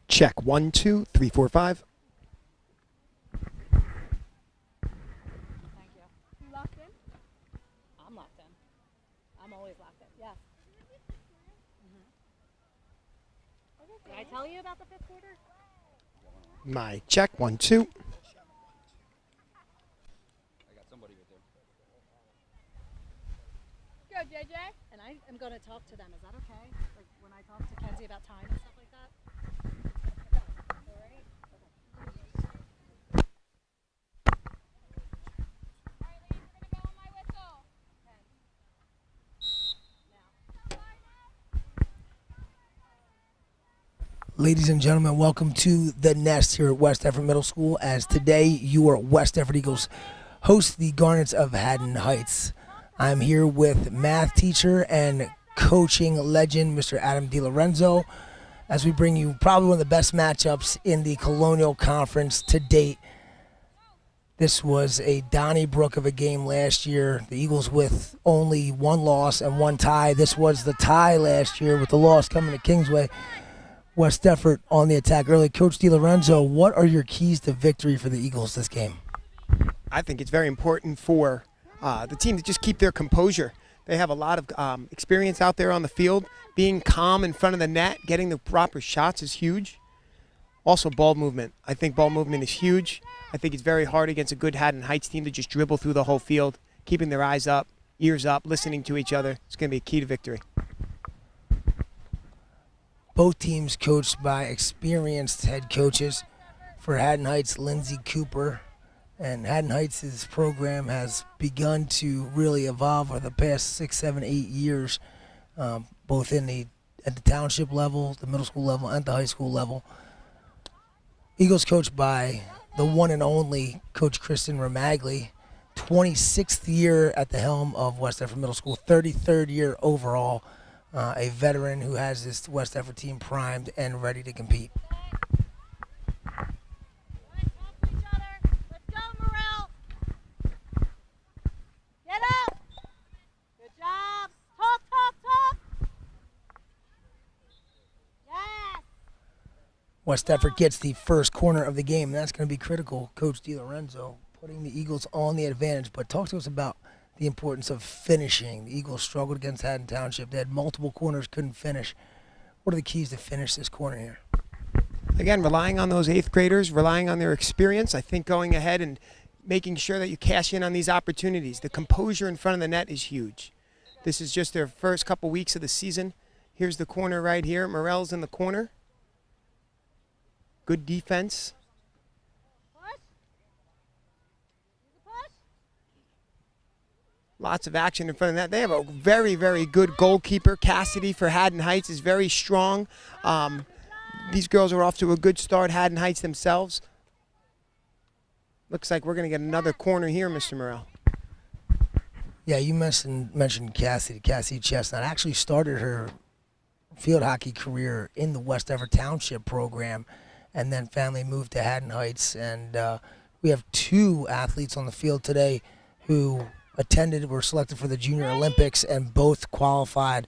Check 1, 2, 3, 4, 5. Thank you. You locked in? I'm locked in. I'm always locked in. Yes. Did I tell you about the fifth quarter? My check 1, 2. Good, JJ. And I am going to talk to them. Is that okay? Like when I talk to Kenzie about time and stuff like that? All right? Ladies and gentlemen, welcome to the Nest here at West Effort Middle School. As today, your West Effort Eagles host the Garnets of Haddon Heights. I'm here with math teacher and coaching legend, Mr. Adam DiLorenzo, as we bring you probably one of the best matchups in the Colonial Conference to date. This was a Donnybrook of a game last year. The Eagles with only one loss and one tie. This was the tie last year with the loss coming to Kingsway. West Effort on the attack early. Coach DiLorenzo, what are your keys to victory for the Eagles this game? I think it's very important for the team to just keep their composure. They have a lot of experience out there on the field. Being calm in front of the net, getting the proper shots is huge. Also, ball movement. I think ball movement is huge. I think it's very hard against a good Haddon Heights team to just dribble through the whole field, keeping their eyes up, ears up, listening to each other. It's going to be a key to victory. Both teams coached by experienced head coaches. For Haddon Heights, Lindsey Cooper. And Haddon Heights' program has begun to really evolve over the past 6, 7, 8 years, both at the township level, the middle school level, and the high school level. Eagles coached by the one and only Coach Kristen Ramagli, 26th year at the helm of West Effort Middle School, 33rd year overall, a veteran who has this West Effort team primed and ready to compete. West Effort gets the first corner of the game, and that's going to be critical. Coach DiLorenzo putting the Eagles on the advantage. But talk to us about the importance of finishing. The Eagles struggled against Haddon Township. They had multiple corners, couldn't finish. What are the keys to finish this corner here? Again, relying on those 8th graders, relying on their experience. I think going ahead and making sure that you cash in on these opportunities. The composure in front of the net is huge. This is just their first couple weeks of the season. Here's the corner right here. Morell's in the corner. Good defense. Lots of action in front of that. They have a very, very good goalkeeper. Cassidy for Haddon Heights is very strong. These girls are off to a good start. Haddon Heights themselves. Looks like we're going to get another corner here, Mr. Morell. Yeah, you mentioned Cassidy. Cassidy Chestnut actually started her field hockey career in the West Effort Township program, and then family moved to Haddon Heights. And we have 2 athletes on the field today who were selected for the Junior Olympics, and both qualified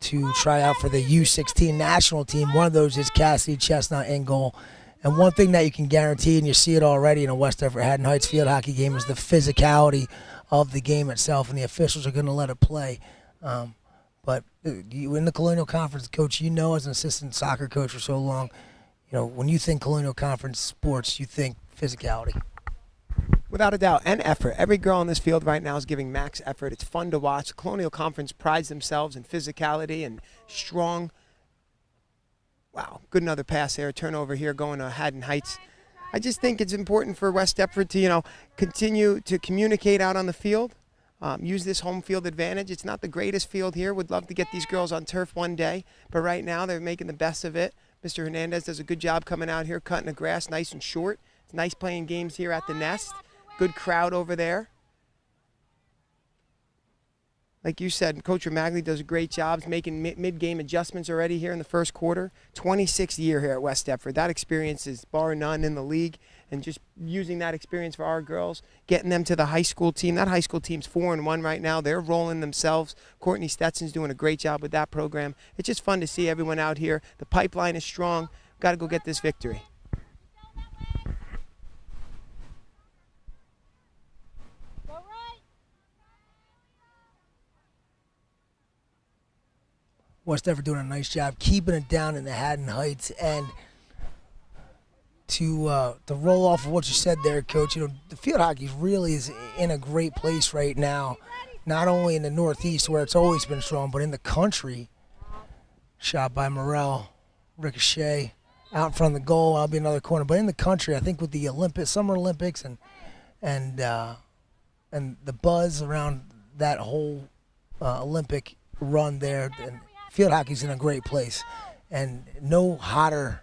to try out for the U16 national team. One of those is Cassidy Chestnut in goal. And one thing that you can guarantee, and you see it already in a West Effort Haddon Heights field hockey game, is the physicality of the game itself, and the officials are going to let it play. But you in the Colonial Conference, Coach, you know as an assistant soccer coach for so long, when you think Colonial Conference sports, you think physicality. Without a doubt, and effort. Every girl on this field right now is giving max effort. It's fun to watch. Colonial Conference prides themselves in physicality and strong. Wow, good another pass there. Turnover here going to Haddon Heights. I just think it's important for West Effort to, continue to communicate out on the field. Use this home field advantage. It's not the greatest field here. Would love to get these girls on turf one day, but right now they're making the best of it. Mr. Hernandez does a good job coming out here, cutting the grass nice and short. It's nice playing games here at the Nest. Good crowd over there. Like you said, Coach Ramagli does a great job making mid-game adjustments already here in the first quarter. 26th year here at West Effort. That experience is bar none in the league, and just using that experience for our girls, getting them to the high school team. That high school team's 4-1 right now. They're rolling themselves. Courtney Stetson's doing a great job with that program. It's just fun to see everyone out here. The pipeline is strong. Got to go get this victory. West Effort doing a nice job keeping it down in the Haddon Heights. And to roll off of what you said there, Coach, the field hockey really is in a great place right now, not only in the Northeast where it's always been strong, but in the country. Shot by Morrell, ricochet, out in front of the goal. I'll be another corner. But in the country, I think with the Summer Olympics and the buzz around that whole Olympic run there, and field hockey's in a great place. And no hotter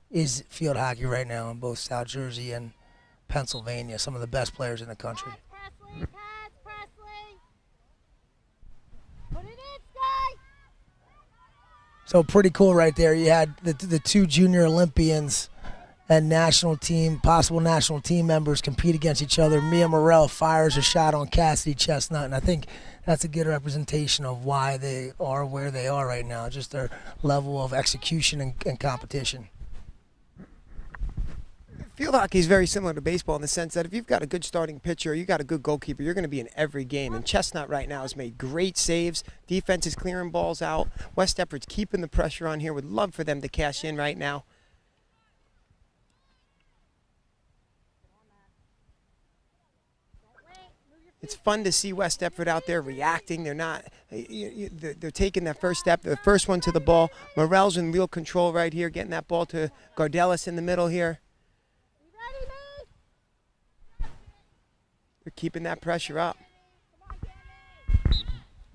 is field hockey right now in both South Jersey and Pennsylvania. Some of the best players in the country. So pretty cool right there. You had the two junior Olympians and possible national team members compete against each other. Mia Morrell fires a shot on Cassidy Chestnut, and I think that's a good representation of why they are where they are right now, just their level of execution and competition. Field hockey is very similar to baseball in the sense that if you've got a good starting pitcher, you got a good goalkeeper, you're going to be in every game. And Chestnut right now has made great saves. Defense is clearing balls out. West Effort's keeping the pressure on here. Would love for them to cash in right now. It's fun to see West Effort out there reacting. They're taking that first step, the first one to the ball. Morrell's in real control right here, getting that ball to Gardelis in the middle here. They're keeping that pressure up.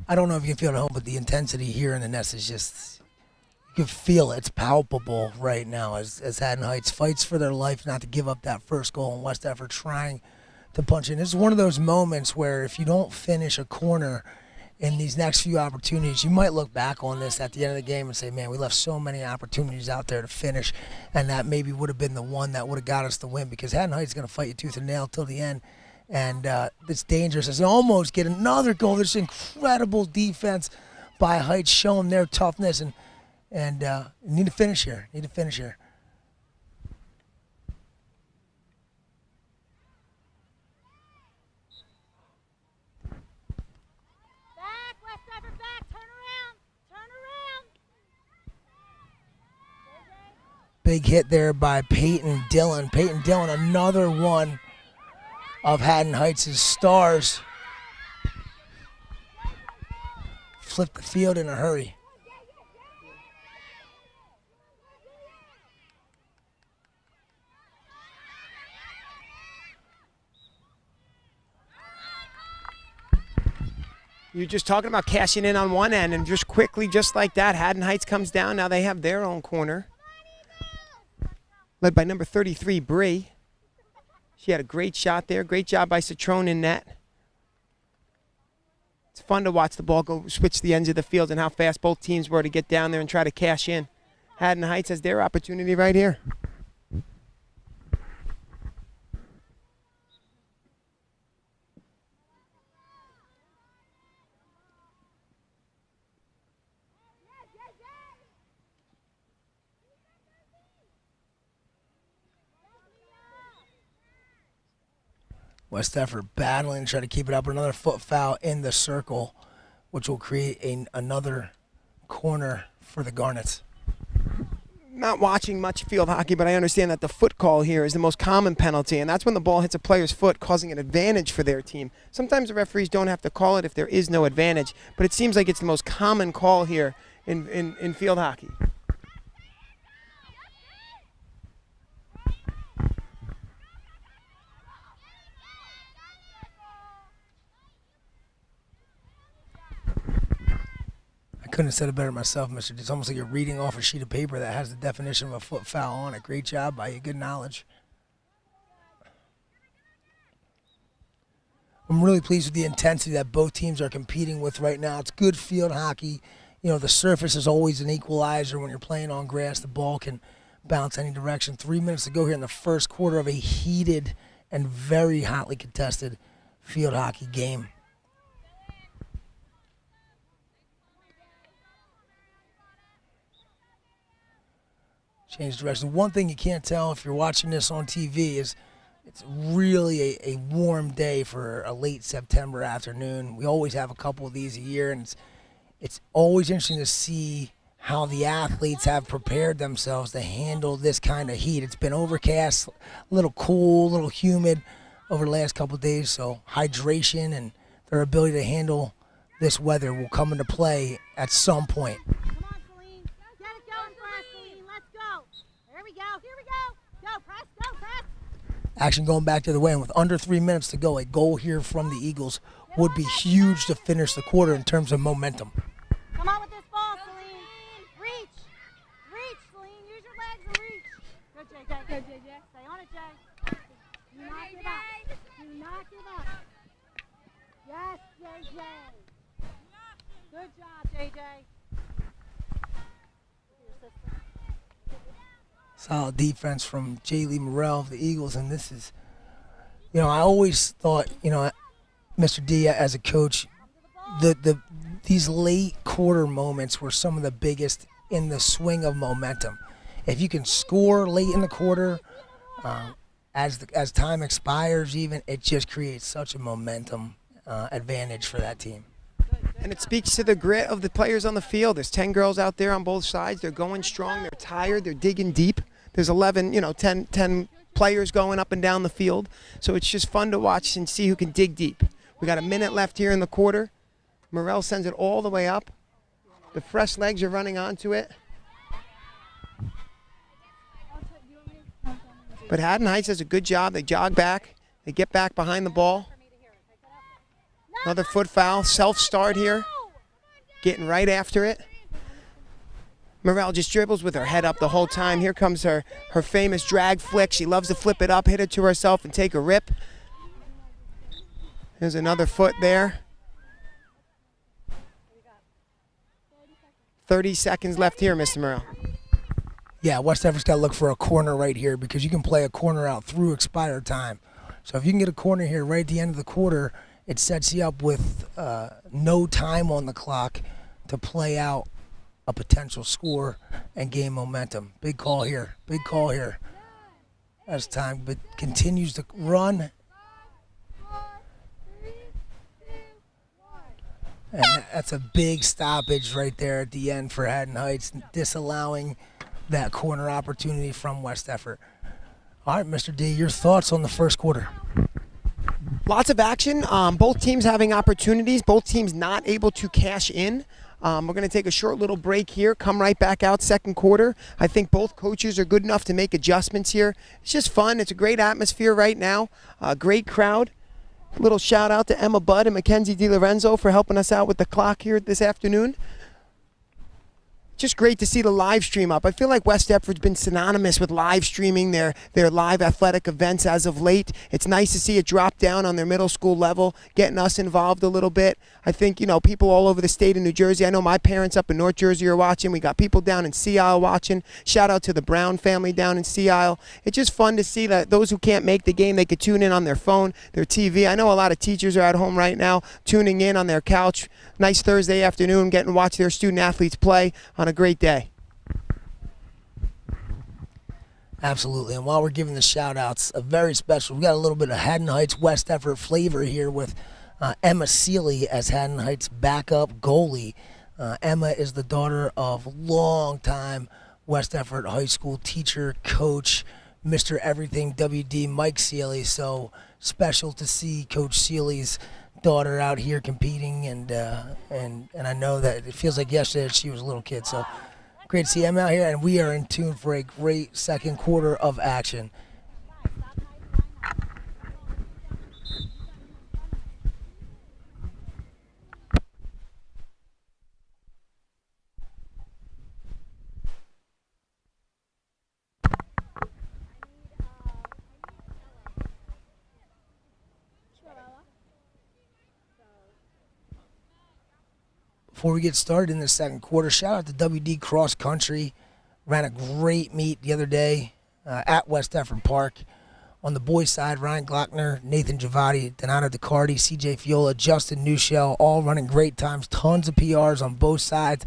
I don't know if you can feel it at home, but the intensity here in the nest is just, you can feel it. It's palpable right now as Haddon Heights fights for their life not to give up that first goal, and West Effort trying to punch in. This is one of those moments where if you don't finish a corner in these next few opportunities, you might look back on this at the end of the game and say, man, we left so many opportunities out there to finish, and that maybe would have been the one that would have got us the win, because Haddon Heights is going to fight you tooth and nail till the end. And it's dangerous as they almost get another goal. There's incredible defense by Heights showing their toughness, and need to finish here. Big hit there by Peyton Dillon. Peyton Dillon, another one of Haddon Heights' stars. Flipped the field in a hurry. You're just talking about cashing in on one end, and just quickly, just like that, Haddon Heights comes down. Now they have their own corner, led by number 33, Bree. She had a great shot there. Great job by Citrone in net. It's fun to watch the ball go switch the ends of the field and how fast both teams were to get down there and try to cash in. Haddon Heights has their opportunity right here. West Effort battling, trying to keep it up. Another foot foul in the circle, which will create another corner for the Garnets. Not watching much field hockey, but I understand that the foot call here is the most common penalty, and that's when the ball hits a player's foot, causing an advantage for their team. Sometimes the referees don't have to call it if there is no advantage, but it seems like it's the most common call here in field hockey. Couldn't have said it better myself, Mr. It's almost like you're reading off a sheet of paper that has the definition of a foot foul on it. Great job by you. Good knowledge. I'm really pleased with the intensity that both teams are competing with right now. It's good field hockey. The surface is always an equalizer when you're playing on grass. The ball can bounce any direction. 3 minutes to go here in the first quarter of a heated and very hotly contested field hockey game. change direction. One thing you can't tell if you're watching this on TV is it's really a warm day for a late September afternoon. We always have a couple of these a year, and it's always interesting to see how the athletes have prepared themselves to handle this kind of heat. It's been overcast, a little cool, a little humid over the last couple of days, so hydration and their ability to handle this weather will come into play at some point. Come on, Celine. Get it going for us, Celine. Let's go. There we go. Here we go. Go, press, go, press. Action going back to the way, and with under 3 minutes to go, a goal here from the Eagles would be huge to finish the quarter in terms of momentum. Come on with this ball, Celine. Reach. Reach, Celine. Use your legs and reach. Good, JJ. Good, JJ. Stay on it, Jay. Do not give up. Do not give up. Yes, JJ. Good job, JJ. Solid defense from Jaylee Morrell of the Eagles, and this is, I always thought, Mr. D as a coach, these late quarter moments were some of the biggest in the swing of momentum. If you can score late in the quarter, as time expires, even it just creates such a momentum advantage for that team. And it speaks to the grit of the players on the field. There's 10 girls out there on both sides. They're going strong. They're tired. They're digging deep. There's 10 players going up and down the field. So it's just fun to watch and see who can dig deep. We got a minute left here in the quarter. Morrell sends it all the way up. The fresh legs are running onto it. But Haddon Heights does a good job. They jog back. They get back behind the ball. Another foot foul. Self-start here. Getting right after it. Morrell just dribbles with her head up the whole time. Here comes her famous drag flick. She loves to flip it up, hit it to herself, and take a rip. There's another foot there. 30 seconds left here, Mr. Morrell. Yeah, West Everett's got to look for a corner right here because you can play a corner out through expired time. So if you can get a corner here right at the end of the quarter, it sets you up with no time on the clock to play out a potential score and gain momentum. Big call here. Big call here. As time but continues to run. And that's a big stoppage right there at the end for Haddon Heights, disallowing that corner opportunity from West Effort. All right, Mr. D, your thoughts on the first quarter? Lots of action. Both teams having opportunities. Both teams not able to cash in. We're going to take a short little break here, come right back out second quarter. I think both coaches are good enough to make adjustments here. It's just fun. It's a great atmosphere right now. Great crowd. Little shout out to Emma Budd and Mackenzie DiLorenzo for helping us out with the clock here this afternoon. Just great to see the live stream up. I feel like West Deptford's been synonymous with live streaming their live athletic events as of late. It's nice to see it drop down on their middle school level, getting us involved a little bit. I think, people all over the state of New Jersey. I know my parents up in North Jersey are watching. We got people down in Sea Isle watching. Shout out to the Brown family down in Sea Isle. It's just fun to see that those who can't make the game, they could tune in on their phone, their TV. I know a lot of teachers are at home right now tuning in on their couch. Nice Thursday afternoon, getting to watch their student athletes play on a great day. Absolutely. And while we're giving the shout outs, a very special, we got a little bit of Haddon Heights West Effort flavor here with Emma Seeley as Haddon Heights backup goalie. Emma is the daughter of longtime West Effort High School teacher, coach, Mr. Everything WD Mike Seeley. So special to see Coach Seeley's daughter out here competing, and I know that it feels like yesterday she was a little kid. So great to see Emma out here, and we are in tune for a great second quarter of action. Before we get started in the second quarter, shout out to WD Cross Country. Ran a great meet the other day at West Effort Park. On the boys' side, Ryan Glockner, Nathan Giavatti, Donato DiCardi, CJ Fiola, Justin Newshell, all running great times. Tons of PRs on both sides.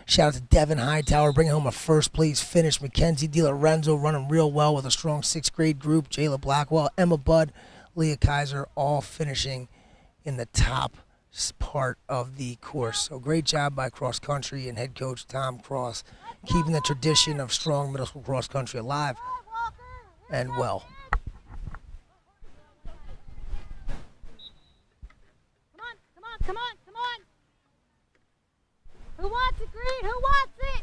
Shout out to Devin Hightower bringing home a first-place finish. Mackenzie DiLorenzo running real well with a strong 6th grade group. Jayla Blackwell, Emma Budd, Leah Kaiser all finishing in the top part of the course. So great job by cross country and head coach Tom Cross, keeping the tradition of strong middle school cross country alive and well. Come on. Who wants it, Green? Who wants it?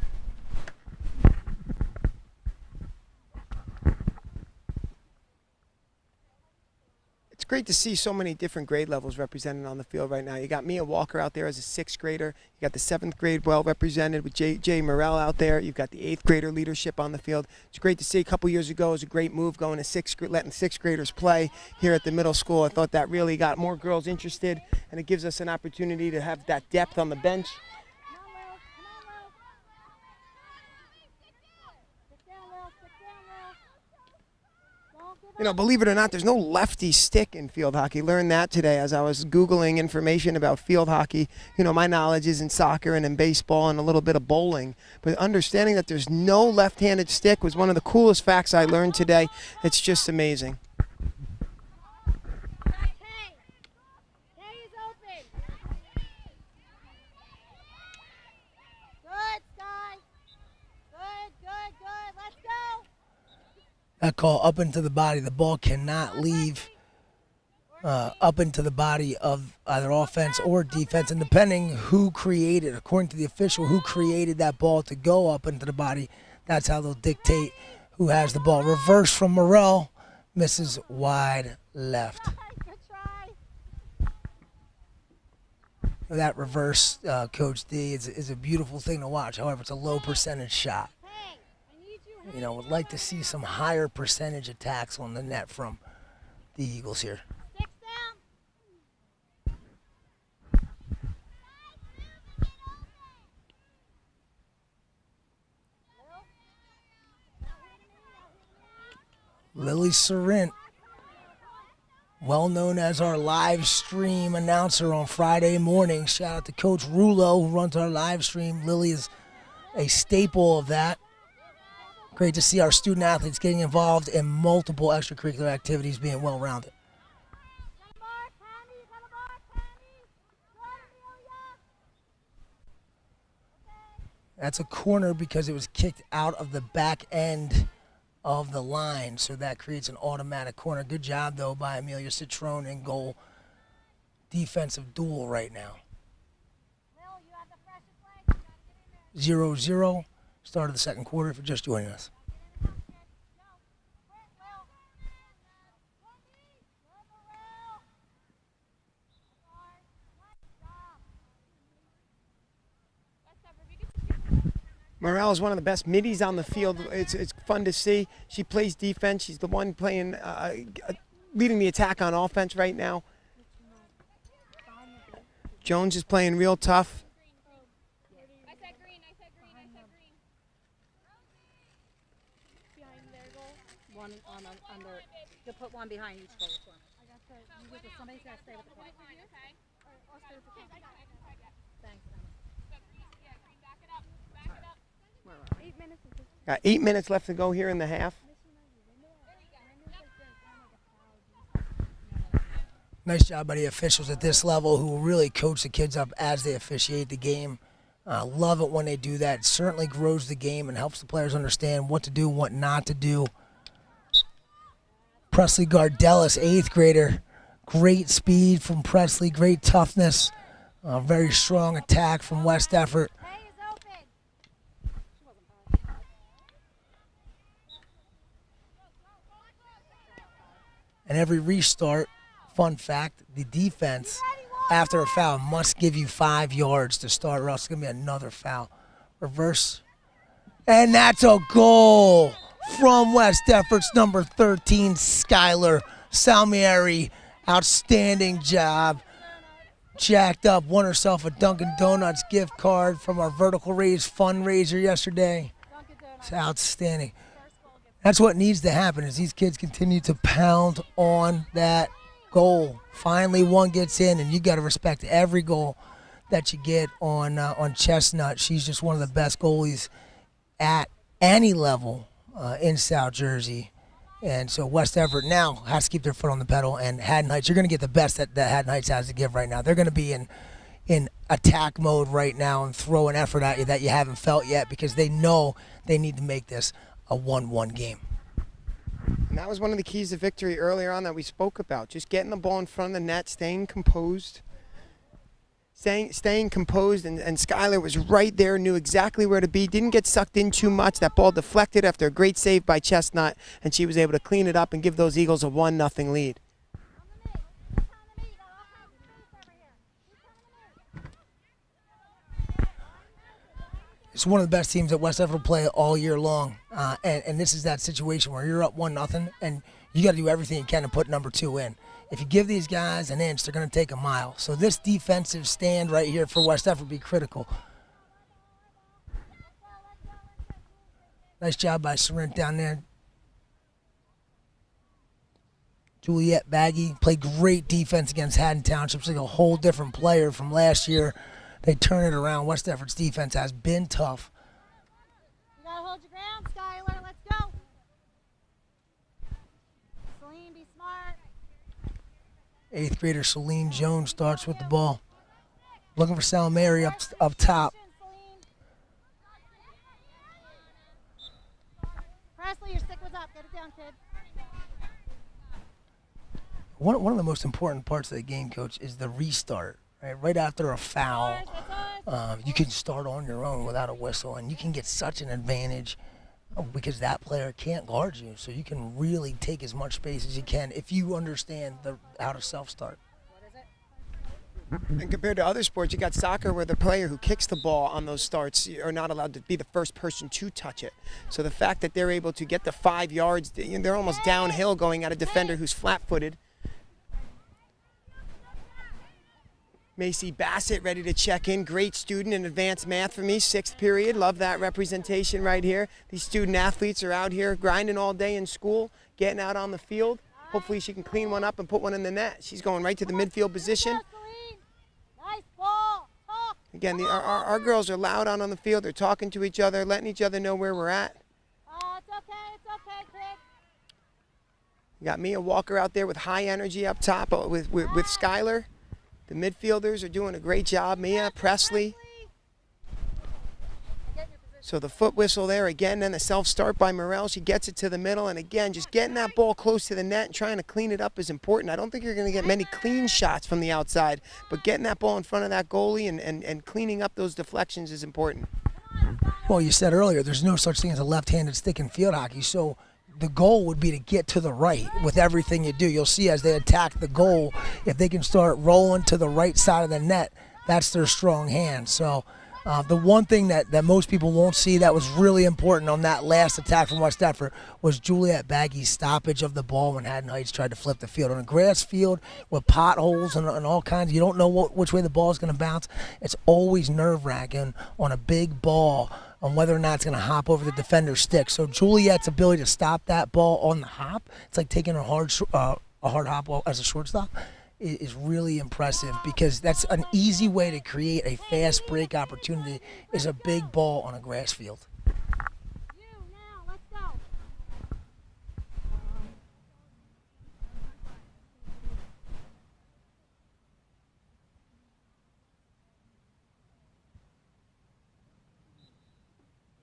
It's great to see so many different grade levels represented on the field right now. You got Mia Walker out there as a 6th grader. You got the 7th grade well represented with Jay Morrell out there. You've got the 8th grader leadership on the field. It's great to see. A couple years ago, it was a great move going to letting 6th graders play here at the middle school. I thought that really got more girls interested, and it gives us an opportunity to have that depth on the bench. You know, believe it or not, there's no lefty stick in field hockey. Learned that today as I was Googling information about field hockey. You know, my knowledge is in soccer and in baseball and a little bit of bowling. But understanding that there's no left-handed stick was one of the coolest facts I learned today. It's just amazing. That call up into the body. The ball cannot leave up into the body of either offense or defense. And depending who created, according to the official, who created that ball to go up into the body, that's how they'll dictate who has the ball. Reverse from Morrell, misses wide left. That reverse, Coach D, is a beautiful thing to watch. However, it's a low percentage shot. You know, would like to see some higher percentage attacks on the net from the Eagles here. Lily Sorrent, well known as our live stream announcer on Friday mornings. Shout out to Coach Rulo, who runs our live stream. Lily is a staple of that. Great to see our student athletes getting involved in multiple extracurricular activities, being well-rounded. That's a corner because it was kicked out of the back end of the line, so that creates an automatic corner. Good job, though, by Amelia Citrone in goal. Defensive duel right now. 0-0. Start of the second quarter if you're just joining us. Morrell is one of the best middies on the field. It's fun to see. She plays defense. She's the one playing, leading the attack on offense right now. Jones is playing real tough. You'll put one behind each goal for me. Somebody's got to stay with the ball. Thanks, Emma. Got 8 minutes left to go here in the half. Nice job by the officials at this level who really coach the kids up as they officiate the game. Love it when they do that. It certainly grows the game and helps the players understand what to do, what not to do. Presley Gardelis, 8th grader. Great speed from Presley, great toughness. Very strong attack from West Effort. And every restart, fun fact, the defense, after a foul, must give you 5 yards to start, or else it's going to be another foul. Reverse. And that's a goal from West Effort's number 13, Skylar Salmieri. Outstanding job. Jacked up, won herself a Dunkin' Donuts gift card from our Vertical Raise fundraiser yesterday. It's outstanding. That's what needs to happen is these kids continue to pound on that goal. Finally, one gets in, and you got to respect every goal that you get on Chestnut. She's just one of the best goalies at any level in South Jersey. And so West Everett now has to keep their foot on the pedal, and Haddon Heights, you're going to get the best that Haddon Heights has to give right now. They're going to be in attack mode right now and throw an effort at you that you haven't felt yet, because they know they need to make this a 1-1 game. And that was one of the keys to victory earlier on that we spoke about. Just getting the ball in front of the net, staying composed. Staying composed, and Skylar was right there, knew exactly where to be, didn't get sucked in too much. That ball deflected after a great save by Chestnut, and she was able to clean it up and give those Eagles a 1-0 lead. It's one of the best teams that West Everett will play all year long, and this is that situation where you're up 1-0, and you got to do everything you can to put number 2 in. If you give these guys an inch, they're going to take a mile. So this defensive stand right here for West Everett will be critical. Nice job by Sorrent down there. Juliet Baggy played great defense against Haddon Township. She's like a whole different player from last year. They turn it around. West Everett's defense has been tough. You got to hold your ground, Skylar. Let's go. Celine, be smart. 8th grader Celine Jones starts with the ball. Looking for Salamary up top. Presley, your stick was up. Get it down, kid. One of the most important parts of the game, Coach, is the restart. Right after a foul, you can start on your own without a whistle, and you can get such an advantage because that player can't guard you. So you can really take as much space as you can if you understand how to self-start. And compared to other sports, you got soccer where the player who kicks the ball on those starts are not allowed to be the first person to touch it. So the fact that they're able to get the 5 yards, they're almost downhill going at a defender who's flat-footed. Macy Bassett ready to check in. Great student in advanced math for me, 6th period. Love that representation right here. These student athletes are out here grinding all day in school, getting out on the field. Hopefully she can clean one up and put one in the net. She's going right to the midfield position. Nice ball. Again, our girls are loud out on the field. They're talking to each other, letting each other know where we're at. It's okay, kid. You got Mia Walker out there with high energy up top with Skylar. The midfielders are doing a great job. Mia, Presley. So the foot whistle there again, then the self-start by Morrell. She gets it to the middle, and again, just getting that ball close to the net and trying to clean it up is important. I don't think you're going to get many clean shots from the outside, but getting that ball in front of that goalie and cleaning up those deflections is important. Well, you said earlier, there's no such thing as a left-handed stick in field hockey, so the goal would be to get to the right with everything you do. You'll see as they attack the goal, if they can start rolling to the right side of the net, that's their strong hand. So the one thing that most people won't see that was really important on that last attack from West Effort was Juliet Baggy's stoppage of the ball when Haddon Heights tried to flip the field. On a grass field with potholes and all kinds, you don't know which way the ball is going to bounce. It's always nerve-wracking on a big ball on whether or not it's going to hop over the defender's stick. So Juliet's ability to stop that ball on the hop, it's like taking a hard hop as a shortstop, is really impressive, because that's an easy way to create a fast break opportunity, is a big ball on a grass field. Let's go.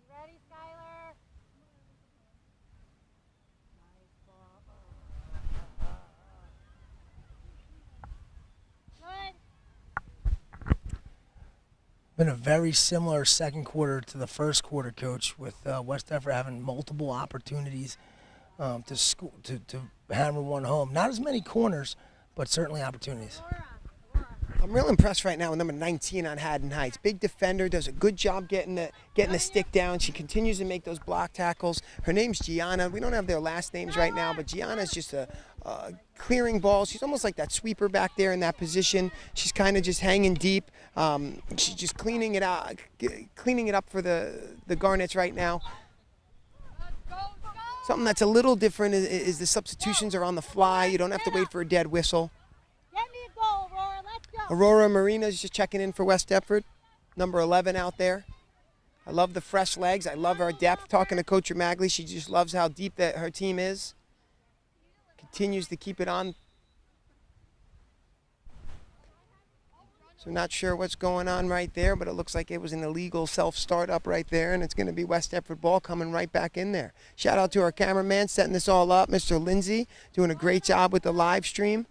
You ready, Skylar? Nice ball. Good. Been a very similar second quarter to the first quarter, Coach, with West Effort having multiple opportunities to hammer one home. Not as many corners, but certainly opportunities. I'm real impressed right now with number 19 on Haddon Heights. Big defender, does a good job getting the stick down. She continues to make those block tackles. Her name's Gianna. We don't have their last names right now, but Gianna's just a clearing balls. She's almost like that sweeper back there in that position. She's kind of just hanging deep. She's just cleaning it up for the Garnets right now. Something that's a little different is the substitutions are on the fly. You don't have to wait for a dead whistle. Get me a goal, Aurora. Let's go. Aurora Marina is just checking in for West Deptford, number 11 out there. I love the fresh legs. I love her depth. Talking to Coach Magley, she just loves how deep that her team is. Continues to keep it on. So not sure what's going on right there, but it looks like it was an illegal self-start up right there, and it's going to be West Deptford ball coming right back in there. Shout out to our cameraman setting this all up, Mr. Lindsay, doing a great job with the live stream.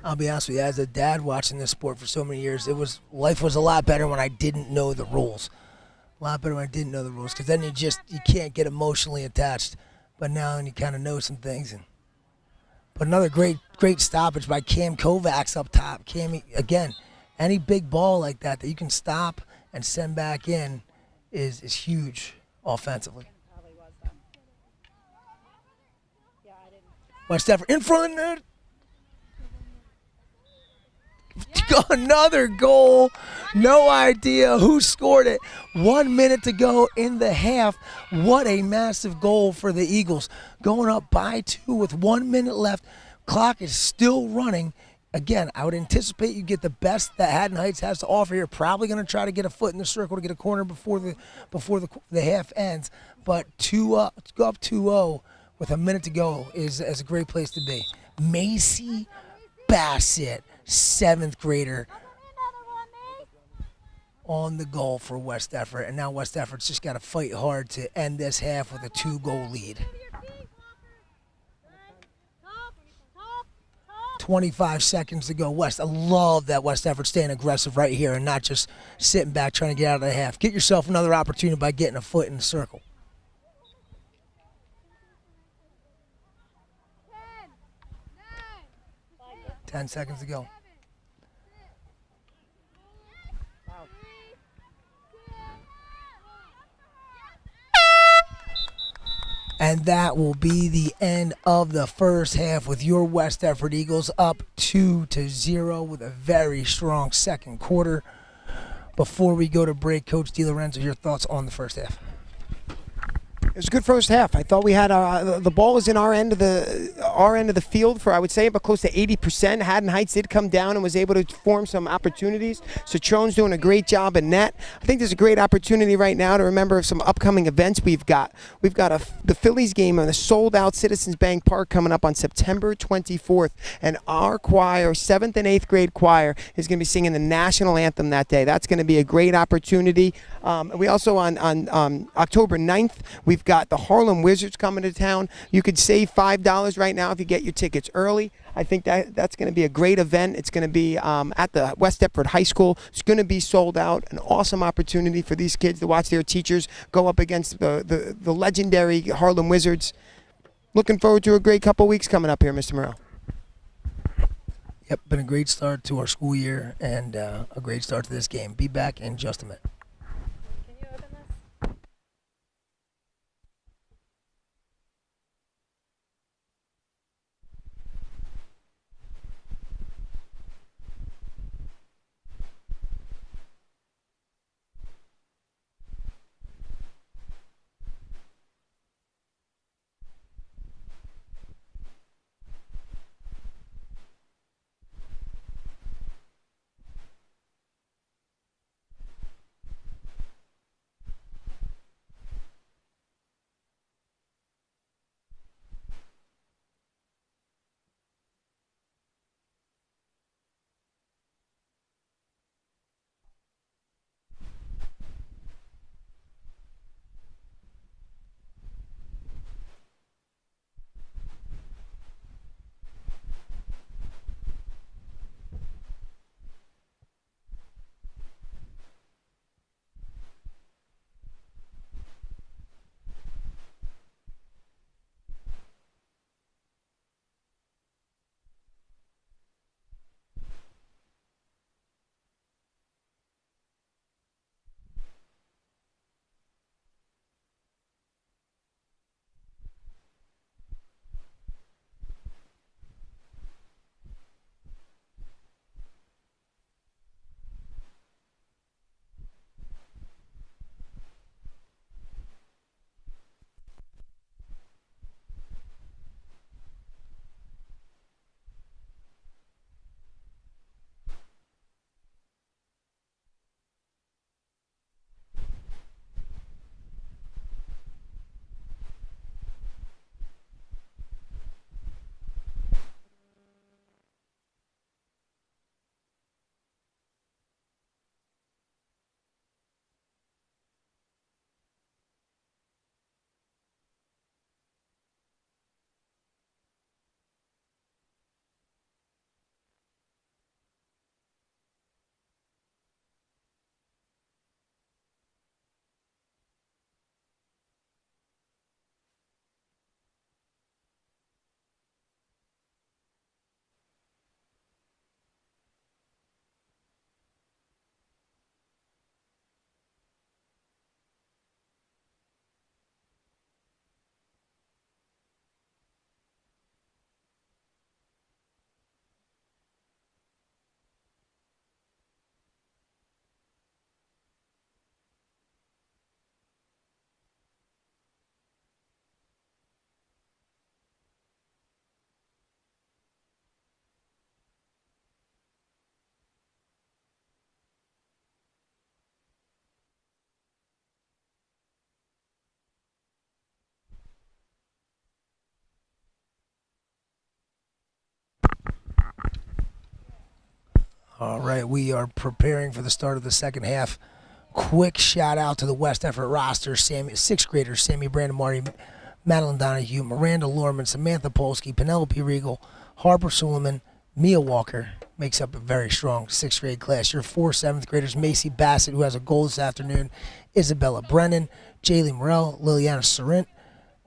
I'll be honest with you, as a dad watching this sport for so many years, life was a lot better when I didn't know the rules. A lot better when I didn't know the rules, because then you can't get emotionally attached. But now you kind of know some things. But another great stoppage by Cam Kovacs up top. Cam, again, any big ball like that you can stop and send back in is huge offensively. West Deptford in front of the net. Another goal. No idea who scored it. 1 minute to go in the half. What a massive goal for the Eagles. Going up by 2 with 1 minute left. Clock is still running. Again, I would anticipate you get the best that Haddon Heights has to offer here. Probably going to try to get a foot in the circle to get a corner before the half ends. But to go up 2-0 with a minute to go is a great place to be. Macy Bassett, 7th grader, on the goal for West Deptford. And now West Deptford's just got to fight hard to end this half with a 2-goal lead. 25 seconds to go. I love that West Deptford staying aggressive right here and not just sitting back trying to get out of the half. Get yourself another opportunity by getting a foot in the circle. 10 seconds to go. And that will be the end of the first half with your West Deptford Eagles up 2-0 with a very strong second quarter. Before we go to break, Coach DiLorenzo, your thoughts on the first half? It was a good first half. I thought we had the ball was in our end of the field for, I would say, about close to 80%. Haddon Heights did come down and was able to form some opportunities. Citrone's doing a great job in net. I think there's a great opportunity right now to remember some upcoming events we've got. We've got the Phillies game on the sold-out Citizens Bank Park coming up on September 24th, and our choir, 7th and 8th grade choir, is going to be singing the national anthem that day. That's going to be a great opportunity. We also on October 9th, we've got the Harlem Wizards coming to town. You could save $5 right now if you get your tickets early. I think that's going to be a great event. It's going to be at the West Deptford High School. It's going to be sold out. An awesome opportunity for these kids to watch their teachers go up against the legendary Harlem Wizards. Looking forward to a great couple weeks coming up here, Mr. Morrell. Yep, been a great start to our school year and a great start to this game. Be back in just a minute. All right, we are preparing for the start of the second half. Quick shout out to the West Effort roster: sixth graders Sammy Brandamari, Madeline Donahue, Miranda Lorman, Samantha Polsky, Penelope Regal, Harper Suleiman, Mia Walker makes up a very strong sixth grade class. Your 4 seventh graders: Macy Bassett, who has a goal this afternoon, Isabella Brennan, Jaylee Morell, Liliana Sorrent,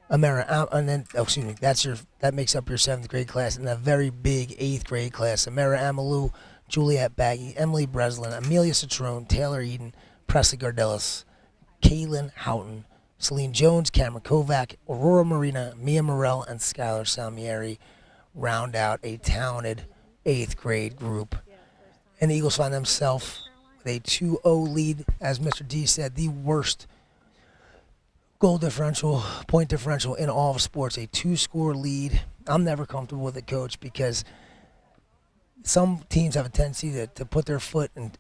Amara, and then that makes up your 7th grade class, and a very big 8th grade class: Amara Amalou, Juliet Baggy, Emily Breslin, Amelia Citrone, Taylor Eden, Presley Gardelis, Kaylin Houghton, Celine Jones, Cameron Kovac, Aurora Marina, Mia Morell, and Skylar Salmieri round out a talented 8th grade group. And the Eagles find themselves with a 2-0 lead. As Mr. D said, the worst goal differential, point differential in all of sports, a 2-score lead. I'm never comfortable with it, Coach, because some teams have a tendency to put their foot and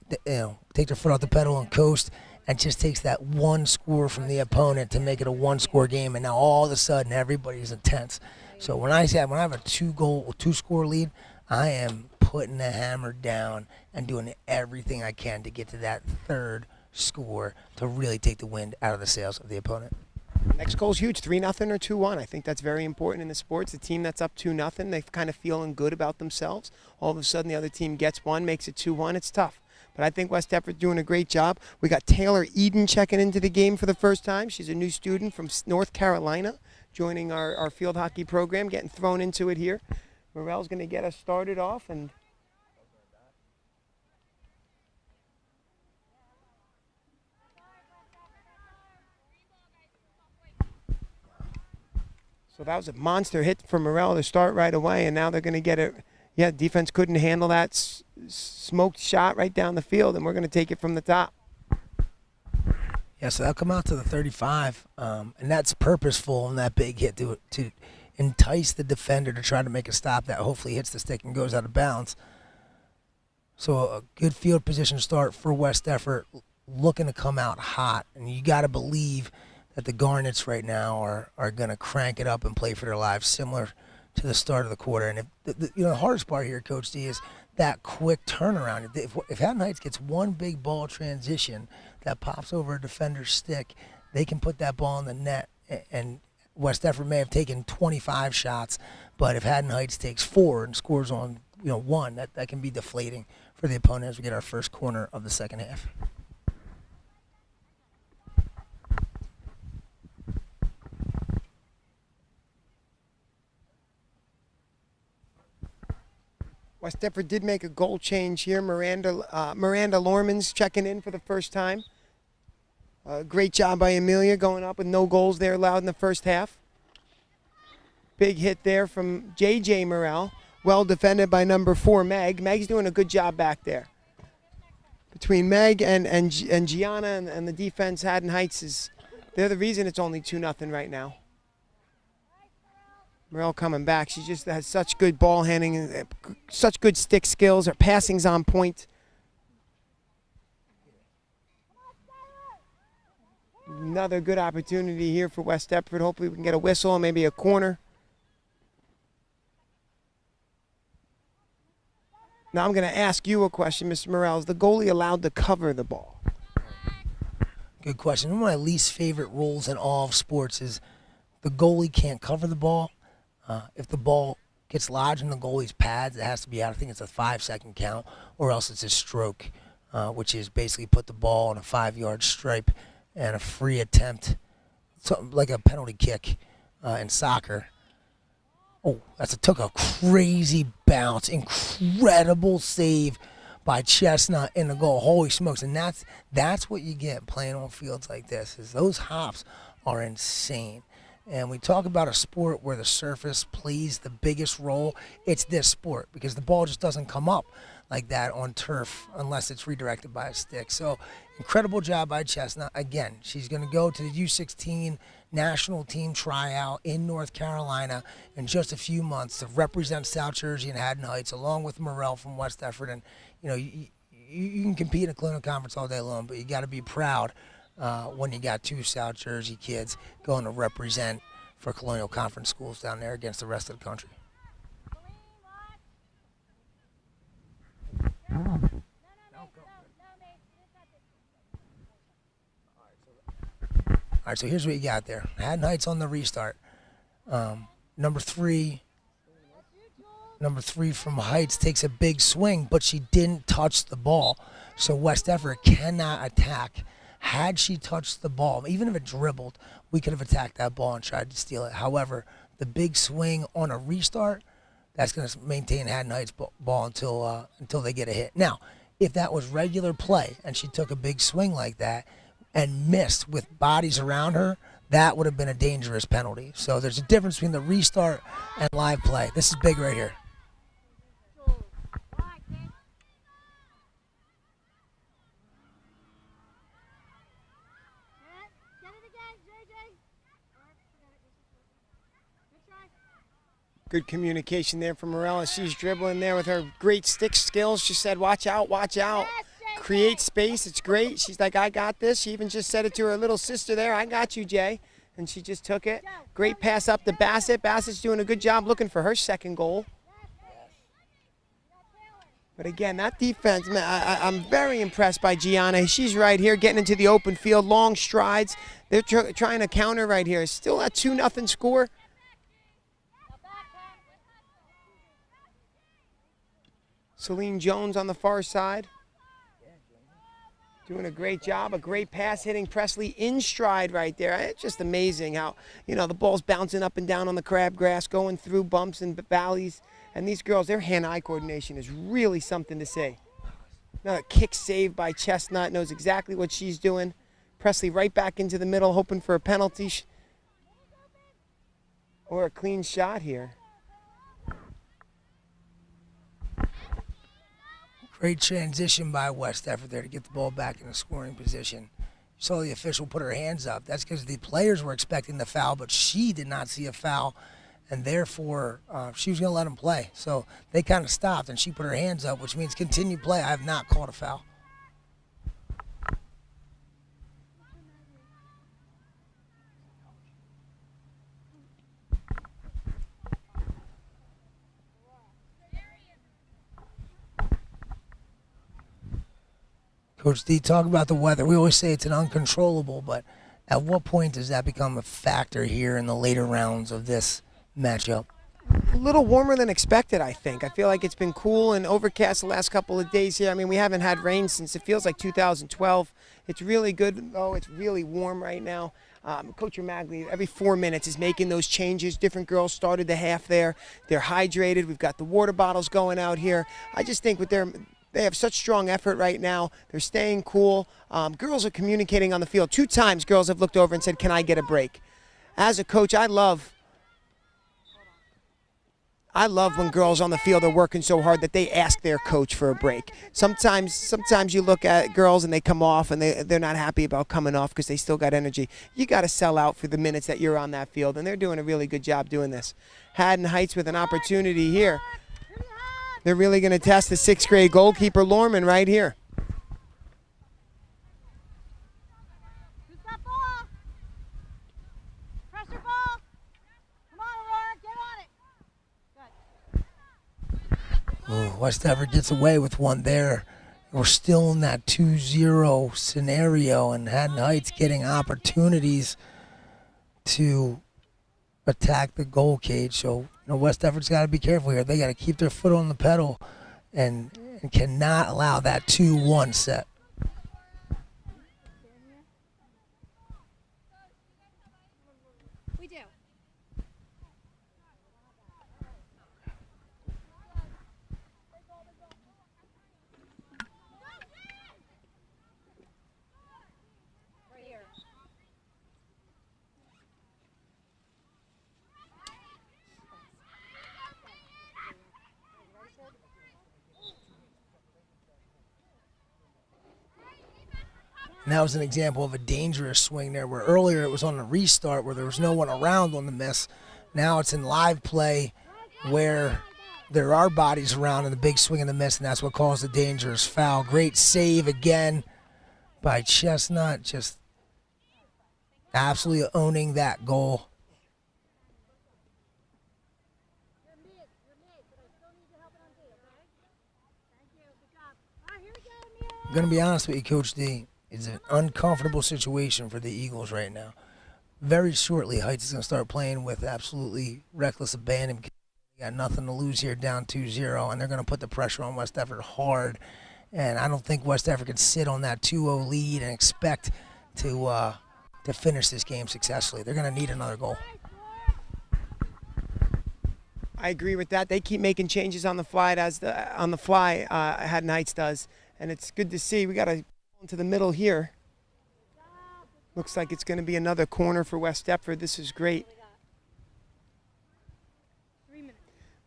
take their foot off the pedal and coast, and just takes that one score from the opponent to make it a 1-score game, and now all of a sudden everybody's intense. So when I have a 2-score lead, I am putting the hammer down and doing everything I can to get to that 3rd score to really take the wind out of the sails of the opponent. Next goal's huge, 3-0 or 2-1. I think that's very important in the sports. The team that's up 2-0, they're kind of feeling good about themselves. All of a sudden, the other team gets one, makes it 2-1. It's tough. But I think West Effort's doing a great job. We got Taylor Eden checking into the game for the first time. She's a new student from North Carolina, joining our field hockey program, getting thrown into it here. Morell's going to get us started off, and so that was a monster hit for Morell to start right away, and now they're going to get it. Yeah, defense couldn't handle that smoked shot right down the field, and we're going to take it from the top. Yeah, so they'll come out to the 35, and that's purposeful in that big hit to entice the defender to try to make a stop that hopefully hits the stick and goes out of bounds. So a good field position start for West Effort, looking to come out hot, and you got to believe that the Garnets right now are going to crank it up and play for their lives, similar to the start of the quarter. And the hardest part here, Coach D, is that quick turnaround. If Haddon Heights gets one big ball transition that pops over a defender's stick, they can put that ball in the net. And West Effort may have taken 25 shots, but if Haddon Heights takes 4 and scores on 1, that can be deflating for the opponent as we get our first corner of the second half. West Effort did make a goal change here. Miranda Lorman's checking in for the first time. Great job by Amelia going up with no goals there allowed in the first half. Big hit there from J.J. Morell. Well defended by number 4, Meg. Meg's doing a good job back there. Between Meg and Gianna and the defense, Haddon Heights they're the reason it's only 2-0 right now. Morell coming back. She just has such good ball handling, such good stick skills. Her passing's on point. Another good opportunity here for West Effort. Hopefully we can get a whistle and maybe a corner. Now I'm going to ask you a question, Mr. Morell. Is the goalie allowed to cover the ball? Good question. One of my least favorite rules in all of sports is the goalie can't cover the ball. If the ball gets lodged in the goalie's pads, it has to be out. I think it's a 5-second count, or else it's a stroke, which is basically put the ball on a 5-yard stripe and a free attempt, something like a penalty kick in soccer. Oh, took a crazy bounce, incredible save by Chestnut in the goal. Holy smokes! And that's what you get playing on fields like this. Is those hops are insane. And we talk about a sport where the surface plays the biggest role. It's this sport because the ball just doesn't come up like that on turf unless it's redirected by a stick. So incredible job by Chestnut. Again, she's going to go to the U16 national team tryout in North Carolina in just a few months to represent South Jersey and Haddon Heights along with Morell from West Effort. And, you can compete in a Colonial Conference all day long, but you got to be proud when you got 2 South Jersey kids going to represent for Colonial Conference schools down there against the rest of the country. right, so here's what you got there. Haddon Heights on the restart. Number three from Heights takes a big swing, but she didn't touch the ball. So West Everett cannot attack. Had she touched the ball, even if it dribbled, we could have attacked that ball and tried to steal it. However, the big swing on a restart, that's going to maintain Haddon Heights ball until they get a hit. Now, if that was regular play and she took a big swing like that and missed with bodies around her, that would have been a dangerous penalty. So there's a difference between the restart and live play. This is big right here. Good communication there from Morella. She's dribbling there with her great stick skills. She said, watch out, watch out. Create space. It's great. She's like, I got this. She even just said it to her little sister there. I got you, Jay. And she just took it. Great pass up to Bassett. Bassett's doing a good job looking for her second goal. But again, that defense, man, I'm very impressed by Gianna. She's right here getting into the open field, long strides. They're trying to counter right here. Still a 2-0 score. Celine Jones on the far side. Doing a great job, a great pass hitting Presley in stride right there. It's just amazing how, the ball's bouncing up and down on the crabgrass, going through bumps and valleys. And these girls, their hand-eye coordination is really something to see. Another kick save by Chestnut, knows exactly what she's doing. Presley right back into the middle, hoping for a penalty or a clean shot here. Great transition by West Everett there to get the ball back in a scoring position. You saw the official put her hands up. That's because the players were expecting the foul, but she did not see a foul, and therefore she was going to let them play. So they kind of stopped, and she put her hands up, which means continue play. I have not called a foul. Coach D, talk about the weather. We always say it's an uncontrollable, but at what point does that become a factor here in the later rounds of this matchup? A little warmer than expected, I think. I feel like it's been cool and overcast the last couple of days here. I mean, we haven't had rain since it feels like 2012. It's really good, though. It's really warm right now. Coach Magli, every 4 minutes, is making those changes. Different girls started the half there. They're hydrated. We've got the water bottles going out here. I just think they have such strong effort right now. They're staying cool. Girls are communicating on the field. 2 times girls have looked over and said, can I get a break? As a coach, I love when girls on the field are working so hard that they ask their coach for a break. Sometimes you look at girls and they come off and they're not happy about coming off because they still got energy. You got to sell out for the minutes that you're on that field, and they're doing a really good job doing this. Haddon Heights with an opportunity here. They're really going to test the 6th grade goalkeeper, Lorman, right here. Who's got ball? Pressure ball. Come on, Aurora, get on it. Good. West Everett gets away with one there. We're still in that 2-0 scenario, and Haddon Heights getting opportunities to attack the goal cage. So West Everett's got to be careful here. They got to keep their foot on the pedal and cannot allow that 2-1 set. We do. Right here. And that was an example of a dangerous swing there, where earlier it was on a restart where there was no one around on the miss. Now it's in live play where there are bodies around in the big swing and the miss, and that's what caused the dangerous foul. Great save again by Chestnut, just absolutely owning that goal. I'm going to be honest with you, Coach D. It's an uncomfortable situation for the Eagles right now. very shortly, Heights is going to start playing with absolutely reckless abandon. They got nothing to lose here, down 2-0, and they're going to put the pressure on West Effort hard. And I don't think West Effort can sit on that 2-0 lead and expect to finish this game successfully. They're going to need another goal. I agree with that. They keep making changes on the fly, Haddon Heights does, and it's good to see. We got to go into the middle here. Looks like it's going to be another corner for West Deptford. This is great.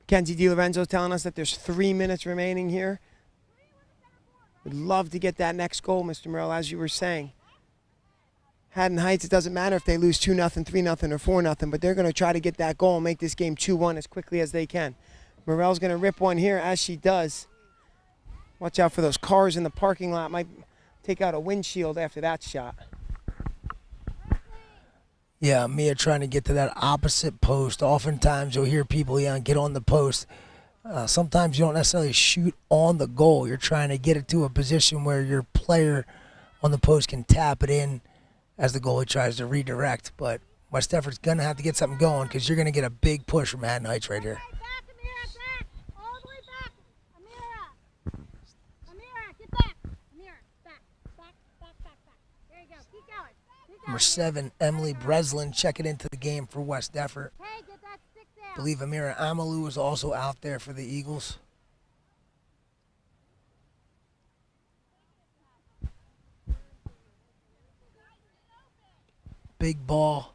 Mackenzie DiLorenzo telling us that there's 3 minutes remaining here. Would love to get that next goal, Mr. Morrell, as you were saying. Haddon Heights, it doesn't matter if they lose 2-0, 3-0, or 4-0, but they're going to try to get that goal and make this game 2-1 as quickly as they can. Morrell's going to rip one here, as she does. Watch out for those cars in the parking lot. Might take out a windshield after that shot. Yeah, Mia trying to get to that opposite post. Oftentimes you'll hear people yelling, get on the post. Sometimes you don't necessarily shoot on the goal. You're trying to get it to a position where your player on the post can tap it in as the goalie tries to redirect. But West Effort's going to have to get something going because you're going to get a big push from Haddon Heights right here. Back, Amira, back. All the way back. Amira, get back. Amira, back. There you go. Keep going. Number 7, Emily Breslin checking into the game for West Effort. Hey, get that stick down. I believe Amira Amalu is also out there for the Eagles. Big ball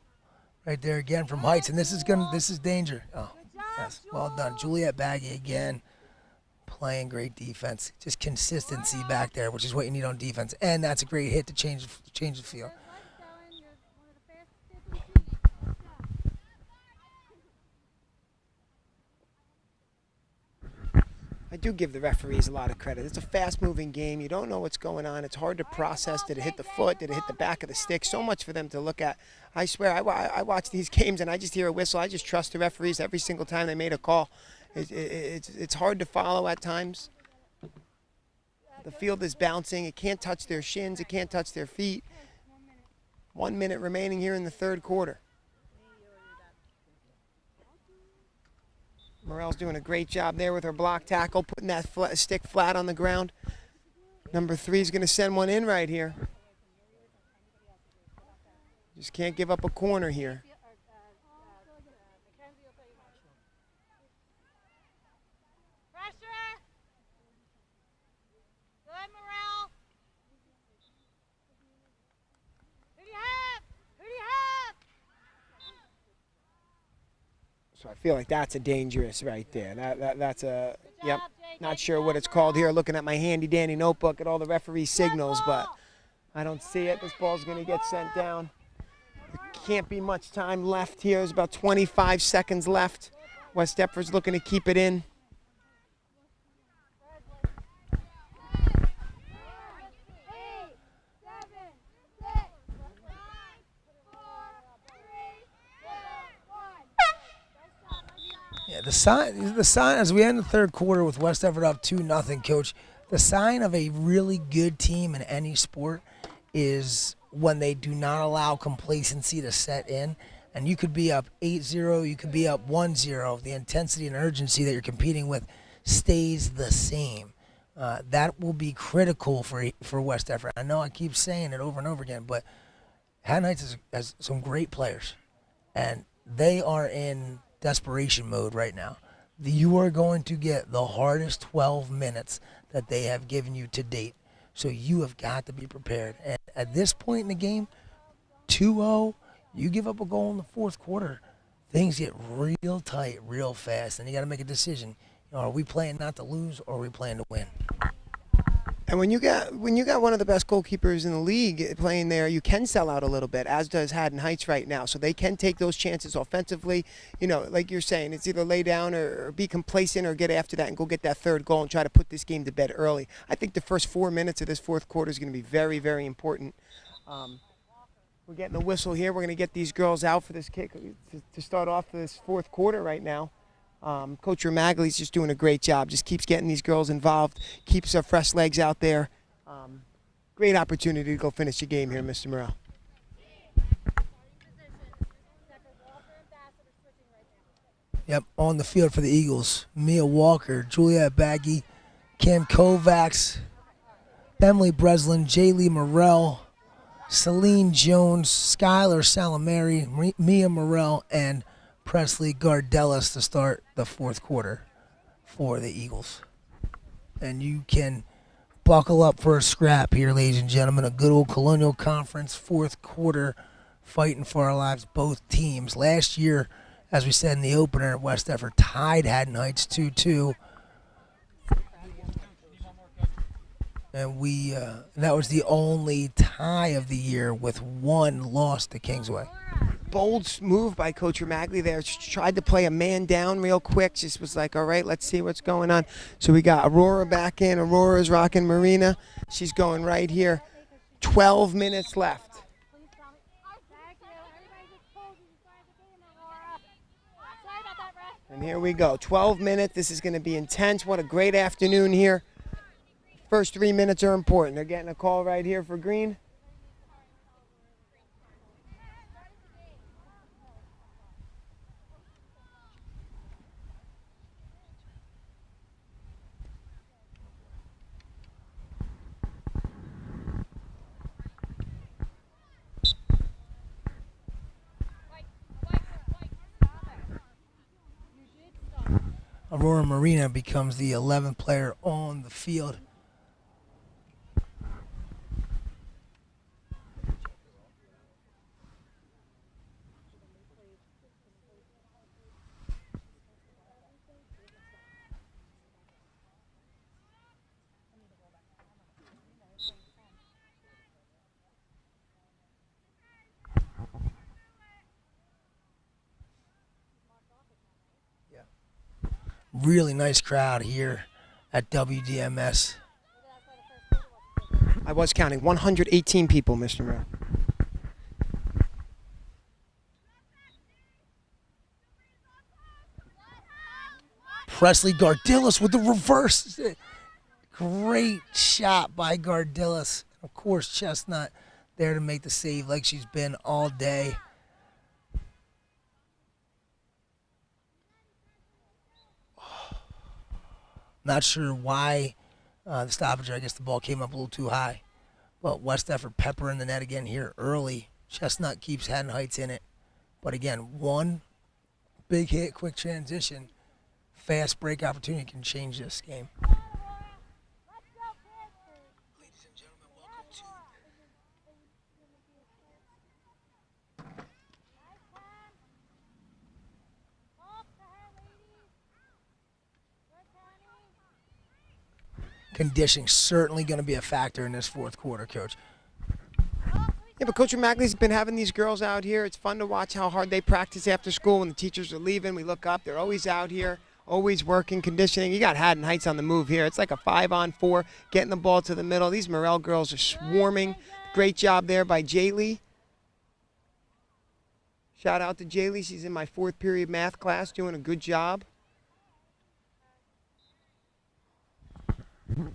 right there again from Heights, and this is danger. Oh, yes, well done. Juliet Baggy again playing great defense. Just consistency back there, which is what you need on defense, and that's a great hit to change the field. I do give the referees a lot of credit. It's a fast-moving game. You don't know what's going on. It's hard to process. Did it hit the foot? Did it hit the back of the stick? So much for them to look at. I swear, I watch these games and I just hear a whistle. I just trust the referees every single time they made a call. It's hard to follow at times. The field is bouncing. It can't touch their shins. It can't touch their feet. 1 minute remaining here in the third quarter. Morrell's doing a great job there with her block tackle, putting that stick flat on the ground. Number 3 is going to send one in right here. Just can't give up a corner here. Pressure. Good, Morrell. Who do you have? So I feel like that's a dangerous right there. That's a, yep, not sure what it's called here. Looking at my handy-dandy notebook at all the referee signals, but I don't see it. This ball's going to get sent down. There can't be much time left here. There's about 25 seconds left. West Deptford's looking to keep it in. Yeah, the sign as we end the third quarter with West Effort up 2-0, Coach. The sign of a really good team in any sport is when they do not allow complacency to set in. And you could be up 8-0, you could be up 1-0. The intensity and urgency that you're competing with stays the same. That will be critical for West Effort. I know I keep saying it over and over again, but Haddon Heights has some great players, and they are in desperation mode right now. You are going to get the hardest 12 minutes that they have given you to date. So you have got to be prepared. And at this point in the game, 2-0, you give up a goal in the fourth quarter, things get real tight real fast, and you got to make a decision. Are we playing not to lose, or are we playing to win? And when you got one of the best goalkeepers in the league playing there, you can sell out a little bit, as does Haddon Heights right now. So they can take those chances offensively. You know, like you're saying, it's either lay down or be complacent or get after that and go get that third goal and try to put this game to bed early. I think the first 4 minutes of this fourth quarter is going to be very, very important. We're getting the whistle here. We're going to get these girls out for this kick to start off this fourth quarter right now. Coach Ramagli's just doing a great job. Just keeps getting these girls involved, keeps our fresh legs out there. Great opportunity to go finish the game here, Mr. Morrell. Yep, on the field for the Eagles. Mia Walker, Juliet Baggy, Cam Kovacs, Emily Breslin, Jaylee Morrell, Celine Jones, Skylar Salamari, Mia Morrell, and Presley Gardelis to start the fourth quarter for the Eagles. And you can buckle up for a scrap here, ladies and gentlemen. A good old Colonial Conference fourth quarter fighting for our lives, both teams. Last year, as we said in the opener, West Effort tied Haddon Heights 2-2. And that was the only tie of the year with one loss to Kingsway. Bold move by Coach Magley there. Just tried to play a man down real quick. Just was like, all right, let's see what's going on. So we got Aurora back in. Aurora's rocking Marina. She's going right here. 12 minutes left. And here we go. 12 minutes. This is going to be intense. What a great afternoon here. First 3 minutes are important. They're getting a call right here for Green. Aurora Marina becomes the 11th player on the field. Really nice crowd here at WDMS. I was counting 118 people, Mr. Merrill. Presley Gardilis with the reverse. Great shot by Gardilis. Of course, Chestnut there to make the save like she's been all day. Not sure why the stoppage. I guess the ball came up a little too high. But West Effort pepper in the net again here early. Chestnut keeps Haddon Heights in it. But again, one big hit, quick transition, fast break opportunity can change this game. Ladies and gentlemen, welcome to conditioning. Certainly going to be a factor in this fourth quarter, Coach. Yeah, but Coach Magley's been having these girls out here. It's fun to watch how hard they practice after school. When the teachers are leaving, we look up. They're always out here, always working, conditioning. You got Haddon Heights on the move here. It's like a 5-on-4, getting the ball to the middle. These Morrell girls are swarming. Great job there by Jaylee. Shout out to Jaylee. She's in my fourth period math class, doing a good job. Let's go.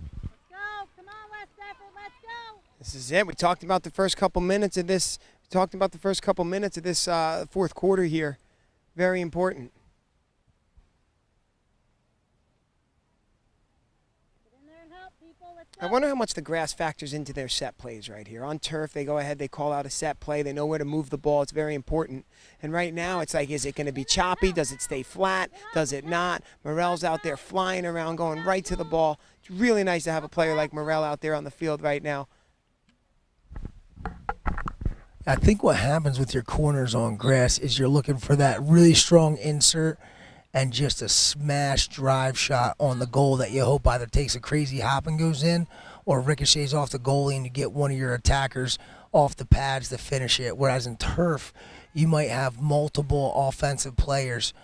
Come on, West Effort. Let's go. This is it. We talked about the first couple minutes of this. Fourth quarter here. Very important. Get in there and help people. Let's go. I wonder how much the grass factors into their set plays right here. On turf, they go ahead, they call out a set play. They know where to move the ball. It's very important. And right now, it's like, is it going to be choppy? Does it stay flat? Does it not? Morrell's out there flying around, going right to the ball. It's really nice to have a player like Morrell out there on the field right now. I think what happens with your corners on grass is you're looking for that really strong insert and just a smash drive shot on the goal that you hope either takes a crazy hop and goes in or ricochets off the goalie and you get one of your attackers off the pads to finish it. Whereas in turf, you might have multiple offensive players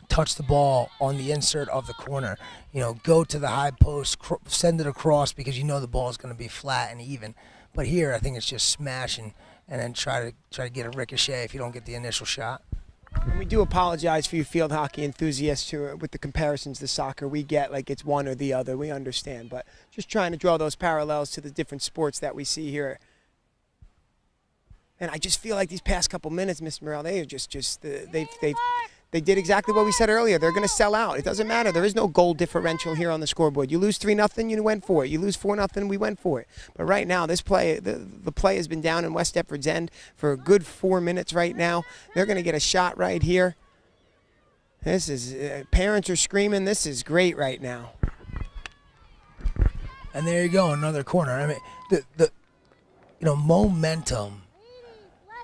touch the ball on the insert of the corner. You know, go to the high post, send it across because you know the ball is going to be flat and even. But here, I think it's just smashing and then try to get a ricochet if you don't get the initial shot. And we do apologize for you field hockey enthusiasts who, with the comparisons to soccer, we get like it's one or the other. We understand, but just trying to draw those parallels to the different sports that we see here. And I just feel like these past couple minutes, Miss Morrell, they are They did exactly what we said earlier. They're going to sell out. It doesn't matter. There is no goal differential here on the scoreboard. You lose 3-0, you went for it. You lose 4-0, we went for it. But right now, this play, the play has been down in West Deptford's end for a good 4 minutes right now. They're going to get a shot right here. This is parents are screaming. This is great right now. And there you go, another corner. I mean, momentum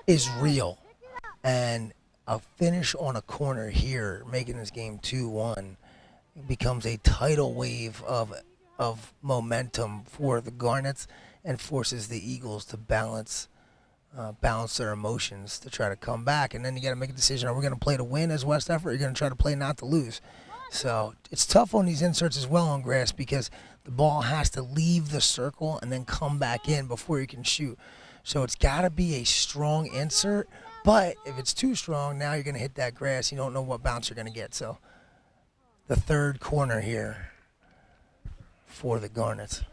is real, and a finish on a corner here, making this game 2-1, becomes a tidal wave of momentum for the Garnets and forces the Eagles to balance their emotions to try to come back. And then you got to make a decision: are we going to play to win as West Effort, or are you going to try to play not to lose? So it's tough on these inserts as well on grass, because the ball has to leave the circle and then come back in before you can shoot. So it's got to be a strong insert. But if it's too strong, now you're going to hit that grass. You don't know what bounce you're going to get. So the third corner here for the Garnets.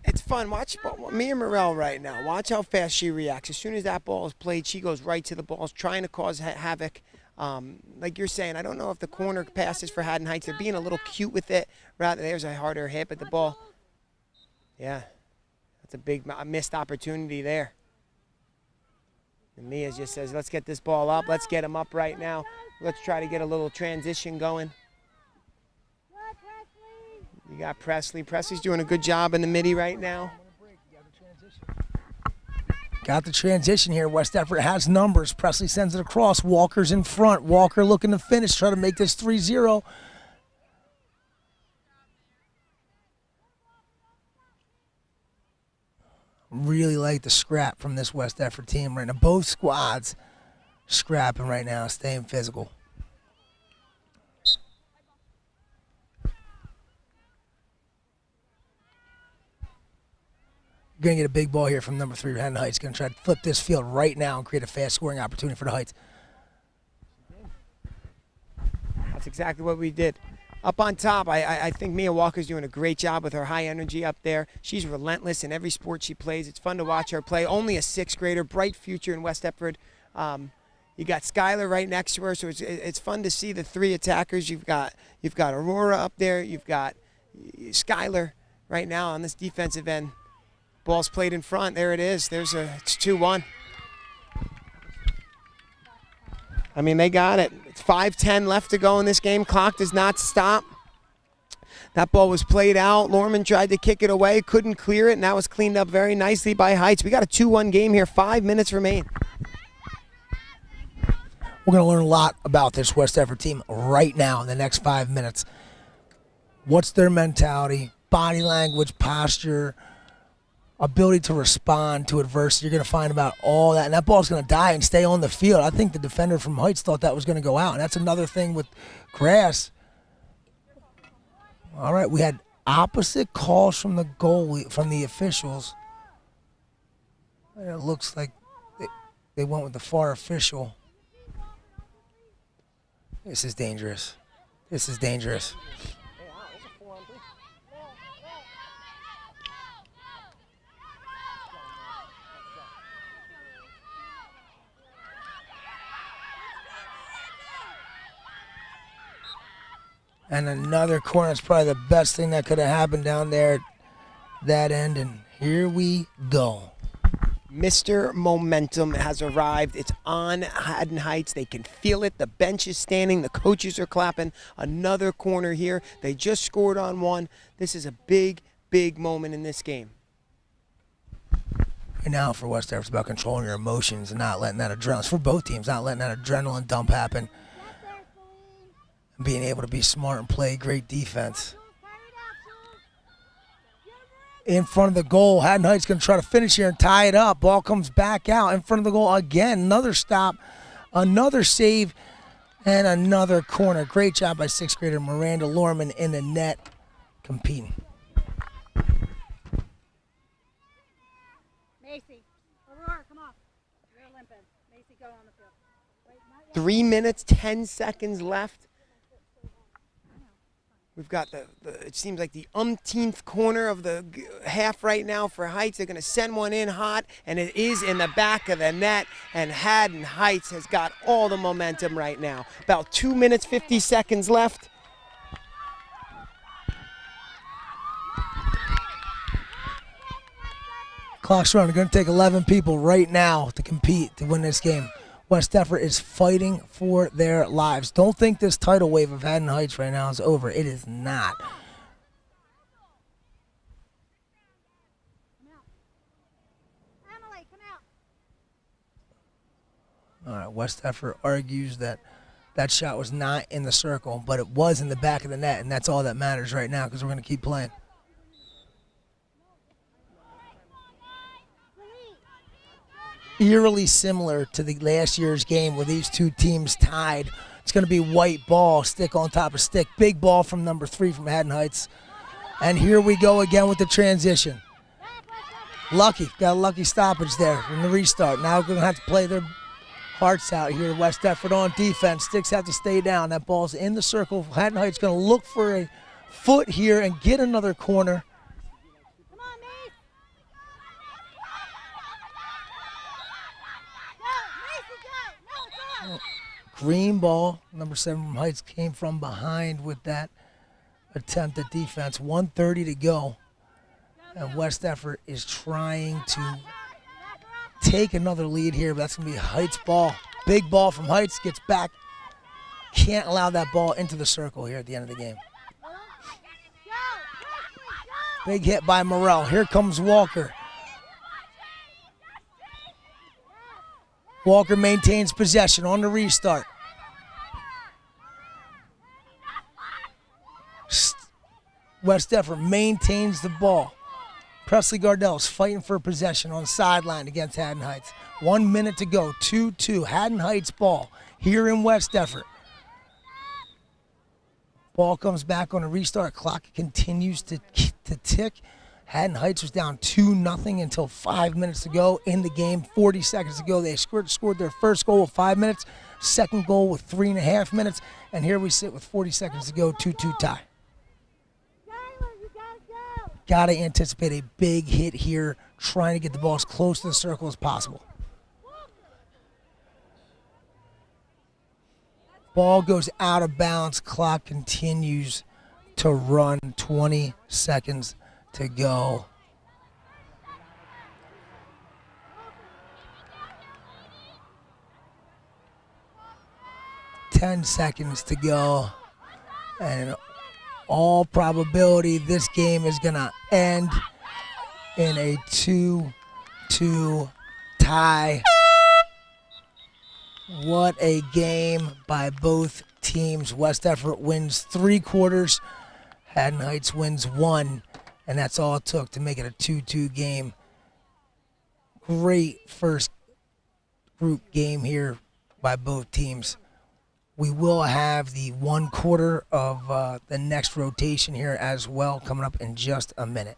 It's fun. Watch Mia Morrell right now. Watch how fast she reacts. As soon as that ball is played, she goes right to the balls, trying to cause havoc. Like you're saying, I don't know if the corner passes for Haddon Heights. They're being a little cute with it. Rather, there's a harder hit, but the ball, yeah, that's a big missed opportunity there. And Mia just says, let's get this ball up. Let's get him up right now. Let's try to get a little transition going. You got Presley. Presley's doing a good job in the midi right now. Got the transition here. West Effort has numbers. Presley sends it across. Walker's in front. Walker looking to finish, try to make this 3-0. Really like the scrap from this West Effort team right now. Both squads scrapping right now, staying physical. Going to get a big ball here from number 3, Haddon Heights. Going to try to flip this field right now and create a fast scoring opportunity for the Heights. That's exactly what we did. Up on top, I think Mia Walker's doing a great job with her high energy up there. She's relentless in every sport she plays. It's fun to watch her play. Only a 6th grader, bright future in West Deptford. You got Skylar right next to her, so it's fun to see the 3 attackers. You've got Aurora up there. You've got Skylar right now on this defensive end. Ball's played in front. There it is. It's 2-1. I mean, they got it. It's 5:10 left to go in this game. Clock does not stop. That ball was played out. Lorman tried to kick it away, couldn't clear it, and that was cleaned up very nicely by Heights. We got a 2-1 game here. 5 minutes remain. We're going to learn a lot about this West Effort team right now in the next 5 minutes. What's their mentality, body language, posture, ability to respond to adversity. You're going to find about all that. And that ball's going to die and stay on the field. I think the defender from Heights thought that was going to go out. And that's another thing with grass. All right, we had opposite calls from the goalie, from the officials. And it looks like they went with the far official. This is dangerous. This is dangerous. And another corner. It's probably the best thing that could have happened down there at that end. And here we go. Mr. Momentum has arrived. It's on Haddon Heights. They can feel it. The bench is standing. The coaches are clapping. Another corner here. They just scored on one. This is a big, big moment in this game. And now for West Effort, it's about controlling your emotions and not letting that adrenaline. It's for both teams, not letting that adrenaline dump happen. Being able to be smart and play great defense. In front of the goal, Haddon Heights going to try to finish here and tie it up. Ball comes back out in front of the goal again. Another stop, another save, and another corner. Great job by 6th grader Miranda Lorman in the net competing. Macy, Aurora, come on. You're limping. Macy, go on the field. Wait, not yet. 3 minutes, 10 seconds left. We've got it seems like the umpteenth corner of the half right now for Heights. They're going to send one in hot, and it is in the back of the net, and Haddon Heights has got all the momentum right now. About 2 minutes, 50 seconds left. Clock's running. Going to take 11 people right now to compete to win this game. West Effort is fighting for their lives. Don't think this tidal wave of Haddon Heights right now is over. It is not. Emily, come out. All right, West Effort argues that that shot was not in the circle, but it was in the back of the net, and that's all that matters right now because we're going to keep playing. Eerily similar to the last year's game where these two teams tied. It's going to be white ball, stick on top of stick. Big ball from number 3 from Haddon Heights. And here we go again with the transition. Lucky, got a lucky stoppage there in the restart. Now we're going to have to play their hearts out here. West Effort on defense. Sticks have to stay down. That ball's in the circle. Haddon Heights going to look for a foot here and get another corner. Come on, Mace. Go, Mace, go. No, it's on. Green ball, number 7 from Heights came from behind with that attempt at defense. 1:30 to go. And West Effort is trying to take another lead here, but that's going to be Heights ball. Big ball from Heights, gets back. Can't allow that ball into the circle here at the end of the game. Big hit by Morrell. Here comes Walker. Walker maintains possession on the restart. West Effort maintains the ball. Presley Gardell's fighting for possession on the sideline against Haddon Heights. 1 minute to go, 2-2. Haddon Heights ball here in West Effort. Ball comes back on a restart. Clock continues to tick. Haddon Heights was down 2-0 until 5 minutes to go in the game. 40 seconds to go. They scored their first goal with 5 minutes, second goal with 3.5 minutes, and here we sit with 40 seconds to go, 2-2 tie. Got to anticipate a big hit here, trying to get the ball as close to the circle as possible. Ball goes out of bounds. Clock continues to run. 20 seconds to go. Ten seconds to go. And in all probability, this game is going to end in a 2-2 tie. What a game by both teams. West Effort wins 3 quarters. Haddon Heights wins 1. And that's all it took to make it a 2-2 game. Great first group game here by both teams. We will have the 1 quarter of the next rotation here as well coming up in just a minute.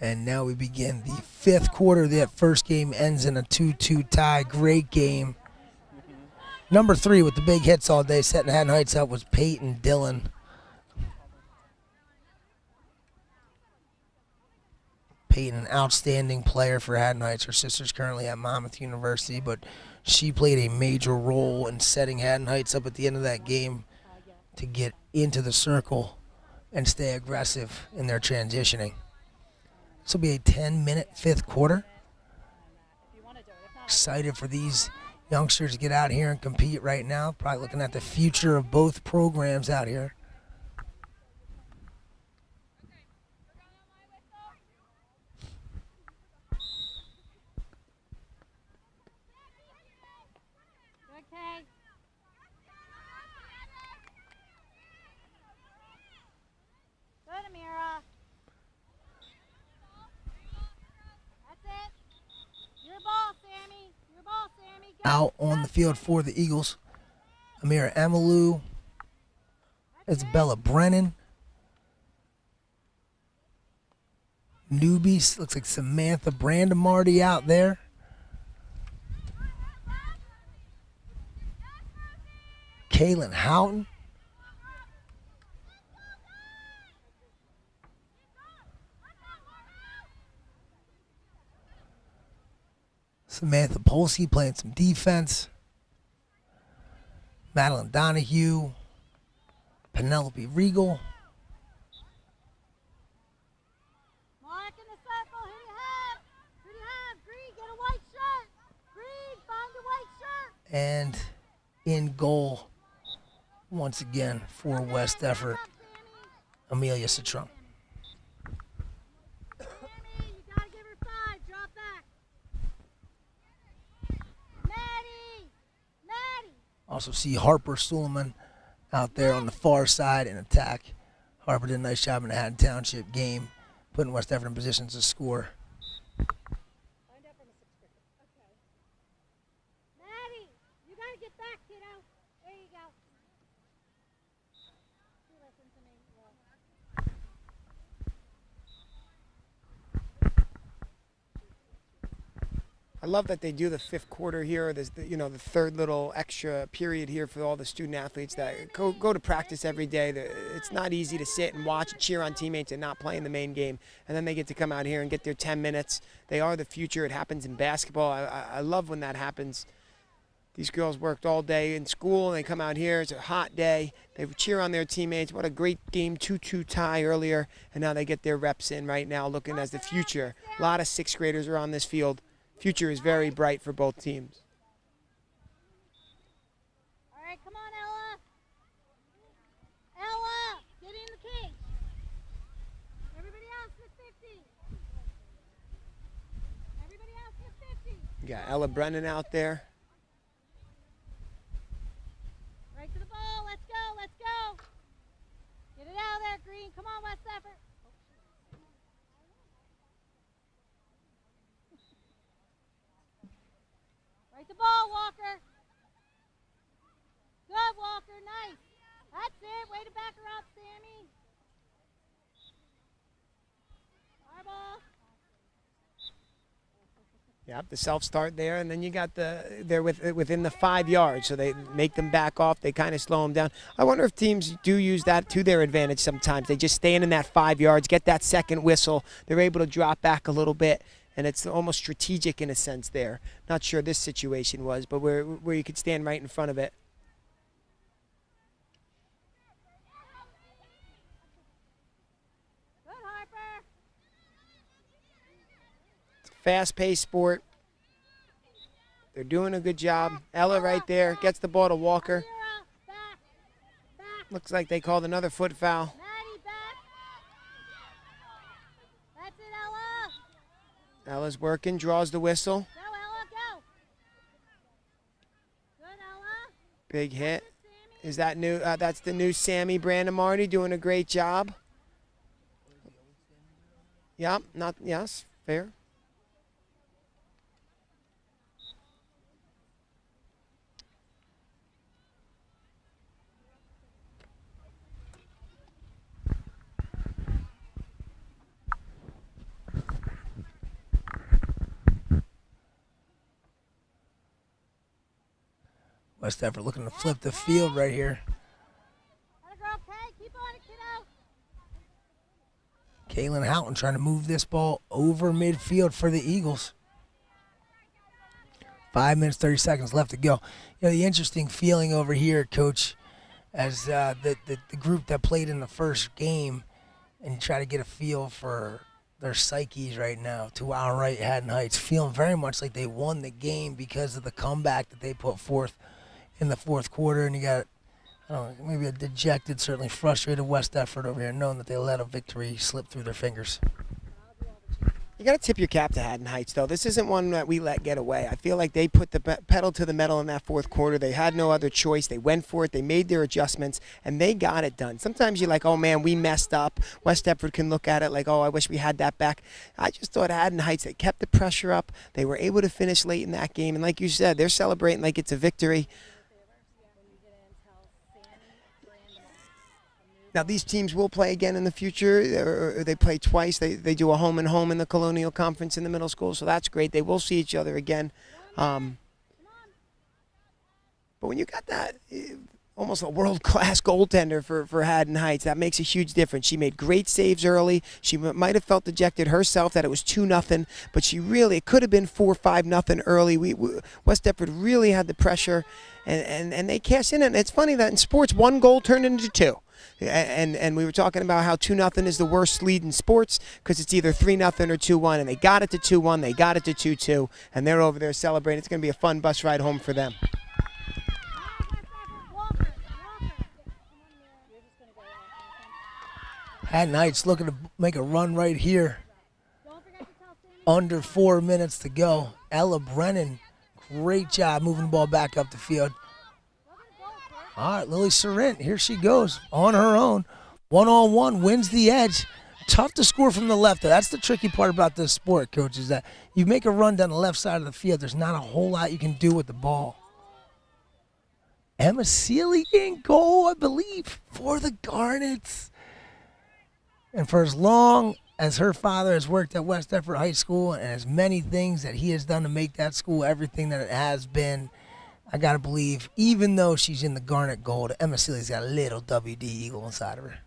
And now we begin the fifth quarter. That first game ends in a 2-2 tie. Great game. Number 3 with the big hits all day, setting Haddon Heights up, was Peyton Dillon. Peyton, an outstanding player for Haddon Heights. Her sister's currently at Monmouth University, but she played a major role in setting Haddon Heights up at the end of that game to get into the circle and stay aggressive in their transitioning. This will be a 10-minute fifth quarter. Excited for these youngsters to get out here and compete right now. Probably looking at the future of both programs out here. Okay. Good, Amira. That's it. Your ball, Sammy. Your ball, Sammy. Go. Out on the field for the Eagles, Amira Amalou, Isabella Brennan, newbies, looks like Samantha Brandemarty out there. Kaylin Houghton. Samantha Polsky playing some defense. Madeline Donahue. Penelope Regal. Mark in the circle. Who do you have? Who do you have? Green, get a white shirt. Green, find a white shirt. And in goal, once again, for West Effort, Amelia Citron. Sammy, you gotta give her 5. Drop back. Maddie. Maddie. Also see Harper Suleiman out there on the far side in attack. Harper did a nice job in the Haddon Township game, putting West Effort in positions to score. Maddie, you gotta get back, kiddo. There you go. She listened to me. Well, I love that they do the fifth quarter here. There's the third little extra period here for all the student athletes that go to practice every day. It's not easy to sit and watch and cheer on teammates and not play in the main game. And then they get to come out here and get their 10 minutes. They are the future. It happens in basketball. I love when that happens. These girls worked all day in school and they come out here. It's a hot day. They cheer on their teammates. What a great game, 2-2 tie earlier. And now they get their reps in right now looking as the future. A lot of sixth graders are on this field. Future is very bright for both teams. all right, come on, Ella. Ella, get in the cage. Everybody else is 50. Everybody else is 50. You got Ella Brennan out there. Right to the ball. Let's go. Let's go. Get it out of there, Green. Come on, West Effort. Right the ball, Walker. Good, Walker. Nice. That's it. Way to back her up, Sammy. Our ball. Yep, the self-start there, and then you got they're within the 5 yards, so they make them back off. They kind of slow them down. I wonder if teams do use that to their advantage sometimes. They just stand in that 5 yards, get that second whistle. They're able to drop back a little bit, and it's almost strategic in a sense there. Not sure this situation was, but where you could stand right in front of it. Good, Harper. Fast-paced sport. They're doing a good job. Ella right there gets the ball to Walker. Amira, back. Back. Looks like they called another foot foul. Maddie, back. That's it, Ella. Ella's working, draws the whistle. Go, Ella, go. Good, Ella. Big hit. Good, Sammy. Is that new? That's the new Sammy Brandemarty doing a great job. Yep, yes, fair. West Effort looking to flip the field right here. Atta girl, Kay. Keep on it, kiddo. Kaylin Houghton trying to move this ball over midfield for the Eagles. 5 minutes, 30 seconds left to go. You know, the interesting feeling over here, Coach, as the group that played in the first game, and you try to get a feel for their psyches right now, to our right, Haddon Heights, feeling very much like they won the game because of the comeback that they put forth in the fourth quarter. And you got, I don't know, maybe a dejected, certainly frustrated West Effort over here, knowing that they let a victory slip through their fingers. You got to tip your cap to Haddon Heights, though. This isn't one that we let get away. I feel like they put the pedal to the metal in that fourth quarter. They had no other choice. They went for it. They made their adjustments, and they got it done. Sometimes you're like, oh, man, we messed up. West Effort can look at it like, oh, I wish we had that back. I just thought Haddon Heights, they kept the pressure up. They were able to finish late in that game, and like you said, they're celebrating like it's a victory. Now, these teams will play again in the future, or they play twice. They do a home and home in the Colonial Conference in the middle school, so that's great. They will see each other again. But when you got that, almost a world-class goaltender for Haddon Heights, that makes a huge difference. She made great saves early. She might have felt dejected herself that it was 2-0, but it could have been 4-5-0 early. West Effort really had the pressure, and they cashed in. And it's funny that in sports, one goal turned into two. And we were talking about how 2-0 is the worst lead in sports because it's either 3-0 or 2-1, and they got it to 2-1, they got it to 2-2, and they're over there celebrating. It's going to be a fun bus ride home for them. Haddon Heights looking to make a run right here. Under 4 minutes to go. Ella Brennan, great job moving the ball back up the field. All right, Lily Sorrent, here she goes on her own. One-on-one, wins the edge. Tough to score from the left. That's the tricky part about this sport, Coach, is that you make a run down the left side of the field. There's not a whole lot you can do with the ball. Emma Seeley in goal, I believe, for the Garnets. And for as long as her father has worked at West Effort High School and as many things that he has done to make that school everything that it has been, I got to believe, even though she's in the Garnet Gold, Emma Seeley's got a little WD Eagle inside of her.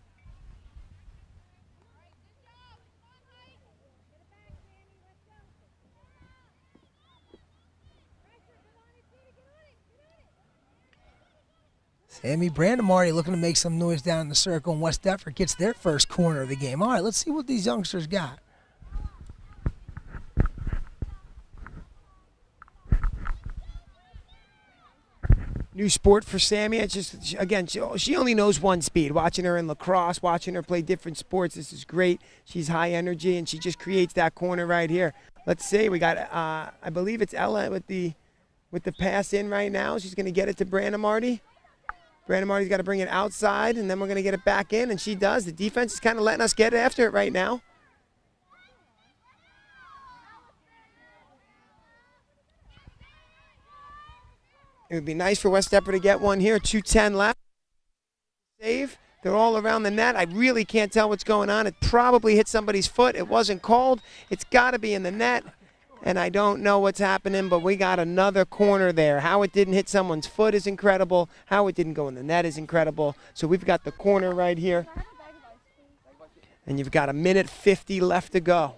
Sammy Brandamari looking to make some noise down in the circle, and West Effort gets their first corner of the game. All right, let's see what these youngsters got. New sport for Sammy. It's just, again, she only knows one speed. Watching her in lacrosse, watching her play different sports, this is great. She's high energy, and she just creates that corner right here. Let's see. We got, I believe it's Ella with the pass in right now. She's going to get it to Brandamari. Brandamari's got to bring it outside, and then we're going to get it back in, and she does. The defense is kind of letting us get after it right now. It would be nice for West Effort to get one here. 2:10 left. Save. They're all around the net. I really can't tell what's going on. It probably hit somebody's foot. It wasn't called. It's got to be in the net. And I don't know what's happening, but we got another corner there. How it didn't hit someone's foot is incredible. How it didn't go in the net is incredible. So we've got the corner right here. And you've got 1:50 left to go.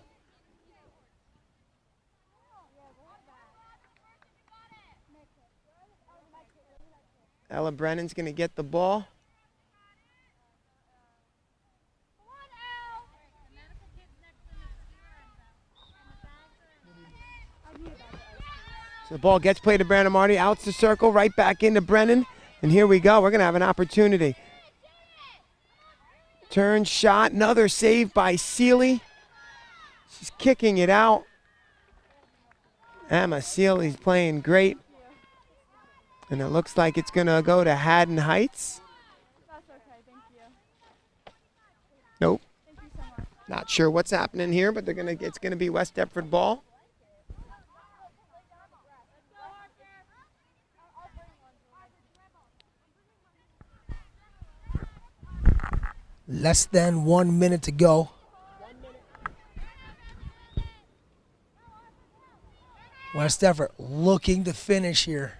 Ella Brennan's going to get the ball. So the ball gets played to Brandon Marty, out the circle, right back into Brennan. And here we go. We're going to have an opportunity. Turn shot, another save by Seeley. She's kicking it out. Emma Seeley's playing great. And it looks like it's going to go to Haddon Heights. That's okay, thank you. Nope. Thank you so much. Not sure what's happening here, but it's going to be West Deptford ball. Less than 1 minute to go. West Effort looking to finish here.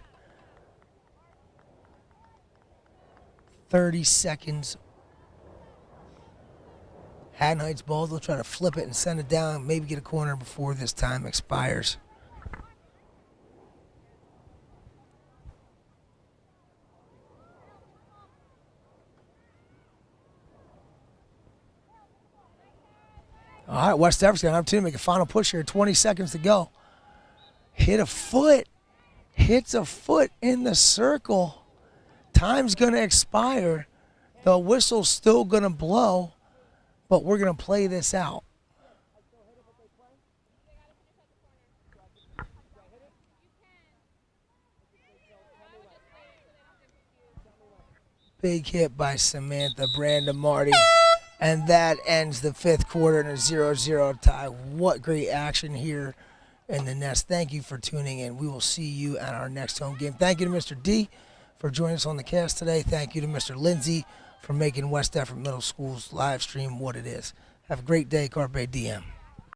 30 seconds. Haddon Heights ball. They'll try to flip it and send it down, maybe get a corner before this time expires. All right, West Everett's got an opportunity to make a final push here. 20 seconds to go. Hit a foot. Hits a foot in the circle. Time's going to expire. The whistle's still going to blow, but we're going to play this out. Big hit by Samantha Brandon Marty. And that ends the fifth quarter in a 0-0 tie. What great action here in the Nest. Thank you for tuning in. We will see you at our next home game. Thank you to Mr. D for joining us on the cast today. Thank you to Mr. Lindsay for making West Everett Middle School's live stream what it is. Have a great day. Carpe Diem.